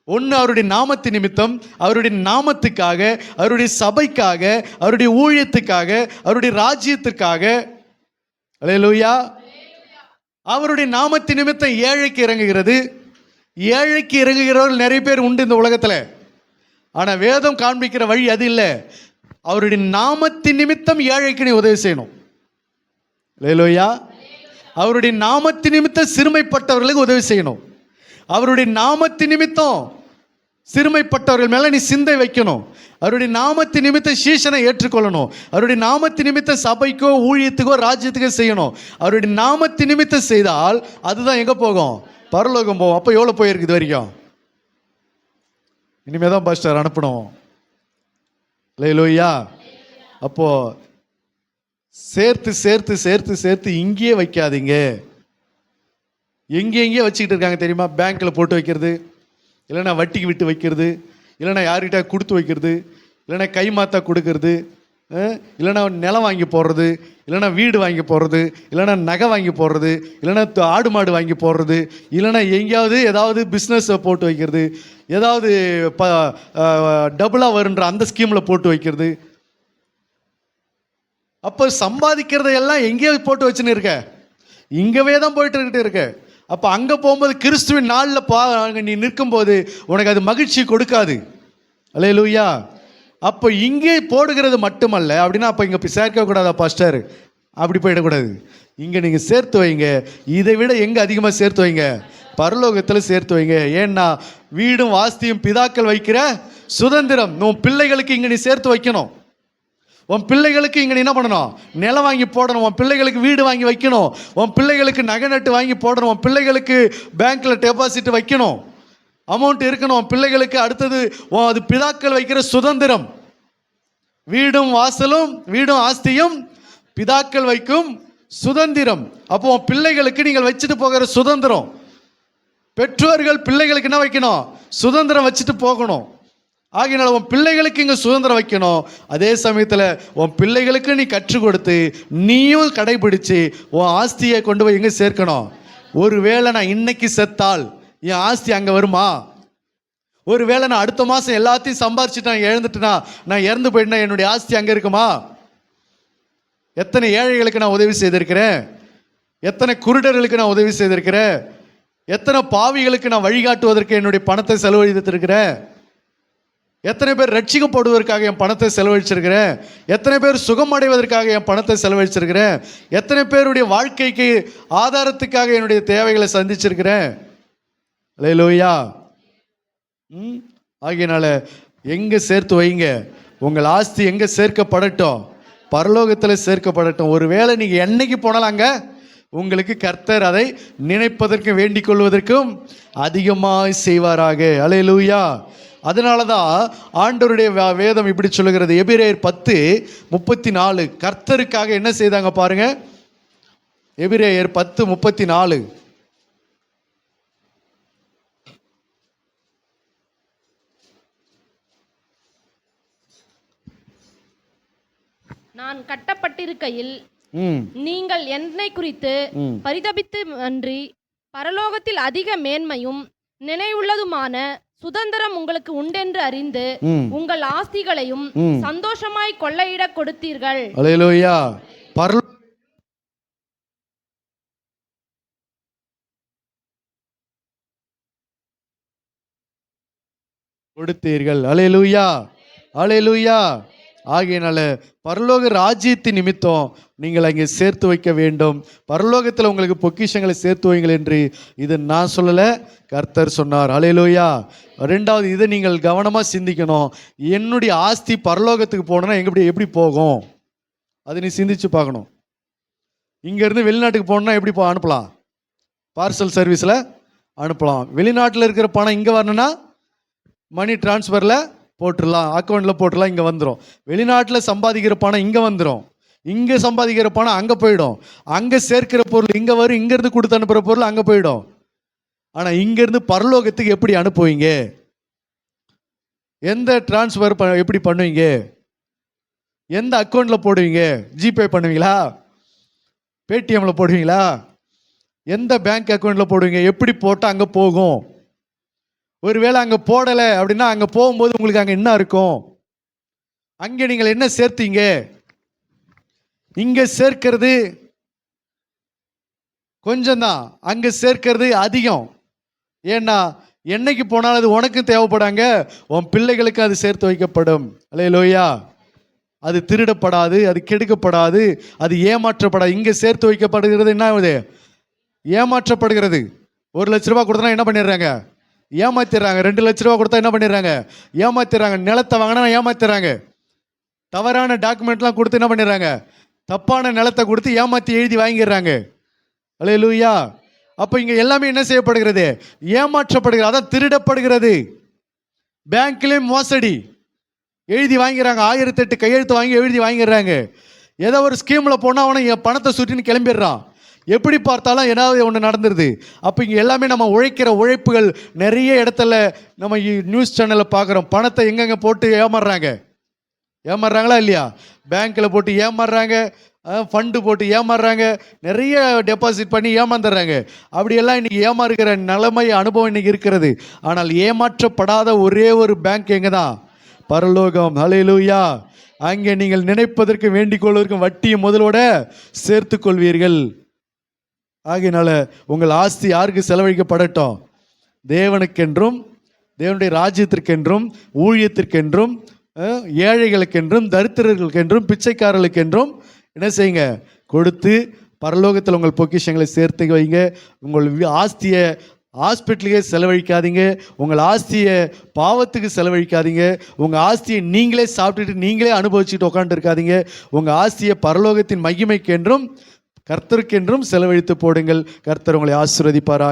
Speaker 1: ஒன்று அவருடைய நாமத்தின் நிமித்தம், அவருடைய நாமத்துக்காக, அவருடைய சபைக்காக, அவருடைய ஊழியத்துக்காக, அவருடைய ராஜ்யத்துக்காக. அல்லேலூயா. அவருடைய நாமத்தின் நிமித்தம் ஏழைக்கு இறங்குகிறது. ஏழைக்கு இறங்குகிறவர்கள் நிறைய பேர் உண்டு இந்த உலகத்தில். ஆனால் வேதம் காண்பிக்கிற வழி அது இல்லை. அவருடைய நாமத்தின் நிமித்தம் ஏழைக்கு நீ உதவி செய்யணும். அல்லேலூயா. அவருடைய நாமத்தின் நிமித்தம் சிறுமைப்பட்டவர்களுக்கு உதவி செய்யணும். அவருடைய நாமத்தின் நிமித்தம் சிறுமைப்பட்டவர்கள் மேல நீ சிந்தை வைக்கணும். அவருடைய நாமத்தின் நிமித்தம் சீஷனை ஏற்றுக்கொள்ளணும். அவருடைய நாமத்தின் நிமித்தம் சபைக்கோ ஊழியத்துக்கோ ராஜ்யத்துக்கோ செய்யணும். அவருடைய நாமத்தின் நிமித்தம் செய்தால் அதுதான் எங்க போகும்? பரலோகம் போகும். அப்போ எவ்வளோ போயிருக்கு இது வரைக்கும்? இனிமே தான் பாஸ்டர் அனுப்பணும். அல்லேலூயா. அப்போ சேர்த்து சேர்த்து சேர்த்து சேர்த்து இங்கேயே வைக்காதீங்க. எங்கேயே வச்சுக்கிட்டு இருக்காங்க தெரியுமா? பேங்க்கில் போட்டு வைக்கிறது, இல்லைன்னா வட்டிக்கு விட்டு வைக்கிறது, இல்லைன்னா யார்கிட்ட கொடுத்து வைக்கிறது, இல்லைன்னா கை மாத்தா கொடுக்கறது, இல்லைன்னா நிலம் வாங்கி போடுறது, இல்லைன்னா வீடு வாங்கி போடுறது, இல்லைன்னா நகை வாங்கி போடுறது, இல்லைன்னா ஆடு மாடு வாங்கி போடுறது, இல்லைன்னா எங்கேயாவது ஏதாவது பிஸ்னஸை போட்டு வைக்கிறது, ஏதாவது டபுளாக வருன்ற அந்த ஸ்கீமில் போட்டு வைக்கிறது. அப்போ சம்பாதிக்கிறதையெல்லாம் எங்கேயோ போட்டு வச்சுன்னு இருக்க, இங்கவே தான் போயிட்டு இருக்க. அப்போ அங்கே போகும்போது கிறிஸ்துவின் நாளில் நீ நிற்கும்போது உனக்கு அது மகிழ்ச்சி கொடுக்காது. அல்லேலூயா. அப்போ இங்கே போடுகிறது மட்டுமல்ல அப்படின்னா அப்போ இங்கே சேர்க்கக்கூடாதா பாஸ்டர்? அப்படி போயிடக்கூடாது. இங்கே நீங்கள் சேர்த்து வைங்க. இதை விட எங்கே அதிகமாக சேர்த்து வைங்க? பரலோகத்தில் சேர்த்து வைங்க. ஏன்னா வீடும் வாஸ்தியும் பிதாக்கள் வைக்கிற சுதந்திரம். உன் பிள்ளைகளுக்கு இங்கே நீ சேர்த்து வைக்கணும். உன் பிள்ளைகளுக்கு இங்கே என்ன பண்ணணும்? நிலம் வாங்கி போடணும். உன் பிள்ளைகளுக்கு வீடு வாங்கி வைக்கணும். உன் பிள்ளைகளுக்கு நகை நட்டு வாங்கி போடணும். உன் பிள்ளைகளுக்கு பேங்க்கில் டெபாசிட் வைக்கணும், அமௌண்ட் இருக்கணும். உன் பிள்ளைகளுக்கு அடுத்தது அது பிதாக்கள் வைக்கிற சுதந்திரம். வீடும் வாசலும் வீடும் ஆஸ்தியும் பிதாக்கள் வைக்கும் சுதந்திரம். அப்போ உன் பிள்ளைகளுக்கு நீங்கள் வச்சுட்டு போகிற சுதந்திரம். பெற்றோர்கள் பிள்ளைகளுக்கு என்ன வைக்கணும்? சுதந்திரம் வச்சுட்டு போகணும். ஆகையினால உன் பிள்ளைகளுக்கு இங்கே சுதந்திரம் வைக்கணும். அதே சமயத்தில் உன் பிள்ளைகளுக்கு நீ கற்றுக் கொடுத்து நீயும் கடைபிடிச்சு உன் ஆஸ்தியை கொண்டு போய் எங்கே சேர்க்கணும்? ஒருவேளை நான் இன்னைக்கு செத்தால் என் ஆஸ்தி அங்கே வருமா? ஒருவேளை நான் அடுத்த மாதம் எல்லாத்தையும் சம்பாரிச்சுட்டு நான் இழந்துட்டுனா, நான் இறந்து போயிட்டேன்னா என்னுடைய ஆஸ்தி அங்கே இருக்குமா? எத்தனை ஏழைகளுக்கு நான் உதவி செய்திருக்கிறேன்? எத்தனை குருடர்களுக்கு நான் உதவி செய்திருக்கிறேன்? எத்தனை பாவிகளுக்கு நான் வழிகாட்டுவதற்கு என்னுடைய பணத்தை செலவழித்திருக்கிறேன்? எத்தனை பேர் ரட்சிக்கப்படுவதற்காக என் பணத்தை செலவழிச்சிருக்கிறேன்? எத்தனை பேர் சுகம் அடைவதற்காக என் பணத்தை செலவழிச்சிருக்கிறேன்? எத்தனை பேருடைய வாழ்க்கைக்கு ஆதாரத்துக்காக என்னுடைய தேவைகளை சந்திச்சிருக்கிறேன்? அல்லேலூயா. ஆகையினால எங்கே சேர்த்து வைங்க? உங்கள் ஆஸ்தி எங்கே சேர்க்கப்படட்டும்? பரலோகத்தில் சேர்க்கப்படட்டும். ஒருவேளை நீங்கள் என்னைக்கு போனாலாங்க உங்களுக்கு கர்த்தர் அதை நினைப்பதற்கும் வேண்டிக் கொள்வதற்கும் அதிகமாக செய்வாராக. அல்லேலூயா. அதனால தான் ஆண்டவருடைய வேதம் இப்படி சொல்லுகிறது. எபிரேயர் 10:34 கர்த்தருக்காக என்ன செய்தாங்க பாருங்க. எபிரேயர் 10:34
Speaker 4: நான் கட்டப்பட்டிருக்கையில் நீங்கள் என்னை குறித்து பரிதபித்து அன்றி பரலோகத்தில் அதிக மேன்மையும் நினைவுள்ளதுமான சுதந்திரம் உங்களுக்கு உண்டென்று அறிந்து உங்கள் ஆஸ்திகளையும் சந்தோஷமாய் கொள்ளையிட கொடுத்தீர்கள்.
Speaker 1: அல்லேலூயா. கொடுத்தீர்கள். அல்லேலூயா, அல்லேலூயா. ஆகையினால பரலோக ராஜ்யத்தின் நிமித்தம் நீங்கள் அங்கே சேர்த்து வைக்க வேண்டும். பரலோகத்தில் உங்களுக்கு பொக்கிஷங்களை சேர்த்து வைங்கள் என்று இது நான் சொல்லலை, கர்த்தர் சொன்னார். அல்லேலூயா. ரெண்டாவது, இதை நீங்கள் கவனமாக சிந்திக்கணும். என்னுடைய ஆஸ்தி பரலோகத்துக்கு போகணுன்னா எப்படி போகும், அதை நீ சிந்திச்சு பார்க்கணும். இங்கேருந்து வெளிநாட்டுக்கு போகணுன்னா எப்படி அனுப்பலாம்? பார்சல் சர்வீஸில் அனுப்பலாம். வெளிநாட்டில் இருக்கிற பணம் இங்கே வரணும்னா மணி டிரான்ஸ்ஃபரில் போட்டுடலாம், அக்கௌண்ட்டில் போட்டுடலாம், இங்கே வந்துடும். வெளிநாட்டில் சம்பாதிக்கிற பணம் இங்கே வந்துடும், இங்கே சம்பாதிக்கிற பணம் அங்கே போயிடும். அங்கே சேர்க்கிற பொருள் இங்கே வரும், இங்கேருந்து கொடுத்து அனுப்புகிற பொருள் அங்கே போயிடும். ஆனால் இங்கேருந்து பரலோகத்துக்கு எப்படி அனுப்புவீங்க? எந்த டிரான்ஸ்ஃபர் எப்படி பண்ணுவீங்க? எந்த அக்கௌண்ட்டில் போடுவீங்க? ஜிபே பண்ணுவீங்களா? பேடிஎம்மில் போடுவீங்களா? எந்த பேங்க் அக்கௌண்ட்டில் போடுவீங்க? எப்படி போட்டால் அங்கே போகும்? ஒருவேளை அங்கே போடலை அப்படின்னா அங்கே போகும்போது உங்களுக்கு அங்கே என்ன இருக்கும்? அங்கே நீங்கள் என்ன சேர்த்தீங்க? இங்கே சேர்க்கிறது கொஞ்சம்தான், அங்கே சேர்க்கிறது அதிகம். ஏன்னா என்னைக்கு போனாலும் அது உனக்கும் தேவைப்படாங்க, உன் பிள்ளைகளுக்கு அது சேர்த்து வைக்கப்படும். அல்லேலூயா. அது திருடப்படாது, அது கெடுக்கப்படாது, அது ஏமாற்றப்படாது. இங்கே சேர்த்து வைக்கப்படுகிறது என்ன ஆகுது? ஏமாற்றப்படுகிறது. 1 லட்ச ரூபா கொடுத்தா என்ன பண்ணிடுறாங்க? ஏமாத்திடுறாங்க. 2 லட்ச ரூபா கொடுத்தா என்ன பண்ணிடுறாங்க? ஏமாத்திடுறாங்க. நிலத்தை வாங்கினா ஏமாத்திடுறாங்க. தவறான டாக்குமெண்ட்லாம் கொடுத்து என்ன பண்ணிடுறாங்க? தப்பான நிலத்தை கொடுத்து ஏமாற்றி எழுதி வாங்கிடுறாங்க. அல்லேலூயா. அப்போ இங்கே எல்லாமே என்ன செய்யப்படுகிறது? ஏமாற்றப்படுகிறது, அதான் திருடப்படுகிறது. பேங்க்லேயும் மோசடி, எழுதி வாங்கிறாங்க. 1008 கையெழுத்து வாங்கி எழுதி வாங்கிடுறாங்க. ஏதோ ஒரு ஸ்கீமில் போனால் அவனை என் பணத்தை சுற்றின்னு கிளம்பிடுறான். எப்படி பார்த்தாலும் ஏதாவது ஒன்று நடந்துருது. அப்போ இங்கே எல்லாமே நம்ம உழைக்கிற உழைப்புகள் நிறைய இடத்துல நம்ம நியூஸ் சேனலில் பார்க்குறோம். பணத்தை எங்கெங்கே போட்டு ஏமாறுறாங்களா இல்லையா? பேங்க்கில் போட்டு ஏமாறுறாங்க, ஃபண்டு போட்டு ஏமாறுறாங்க, நிறைய டெபாசிட் பண்ணி ஏமாந்துடுறாங்க. அப்படியெல்லாம் இன்றைக்கி ஏமாறுகிற நிலைமை அனுபவம் இன்றைக்கி இருக்கிறது. ஆனால் ஏமாற்றப்படாத ஒரே ஒரு பேங்க் எங்கே தான்? பரலோகம். ஹல்லேலூயா. அங்கே நீங்கள் நினைப்பதற்கு வேண்டிக் கொள்வதற்கும் வட்டியை முதலோட சேர்த்து கொள்வீர்கள். ஆகையினால உங்கள் ஆஸ்தி யாருக்கு செலவழிக்கப்படட்டும்? தேவனுக்கென்றும், தேவனுடைய ராஜ்யத்திற்கென்றும், ஊழியத்திற்கென்றும், ஏழைகளுக்கென்றும், தரித்திரர்களுக்கென்றும், பிச்சைக்காரர்களுக்கென்றும் என்ன செய்யுங்க? கொடுத்து பரலோகத்தில் உங்கள் பொக்கிஷங்களை சேர்த்து வைங்க. உங்கள் ஆஸ்தியை ஹாஸ்பிட்டலுக்கே செலவழிக்காதீங்க. உங்கள் ஆஸ்தியை பாவத்துக்கு செலவழிக்காதீங்க. உங்கள் ஆஸ்தியை நீங்களே சாப்பிட்டுட்டு நீங்களே அனுபவிச்சுட்டு உட்காந்துட்டு இருக்காதீங்க. உங்கள் ஆஸ்தியை பரலோகத்தின் மகிமைக்கென்றும் கர்த்தருக்கென்றும் செலவழித்து போடுங்கள். கர்த்தர் உங்களை ஆசீர்வதிப்பாரா.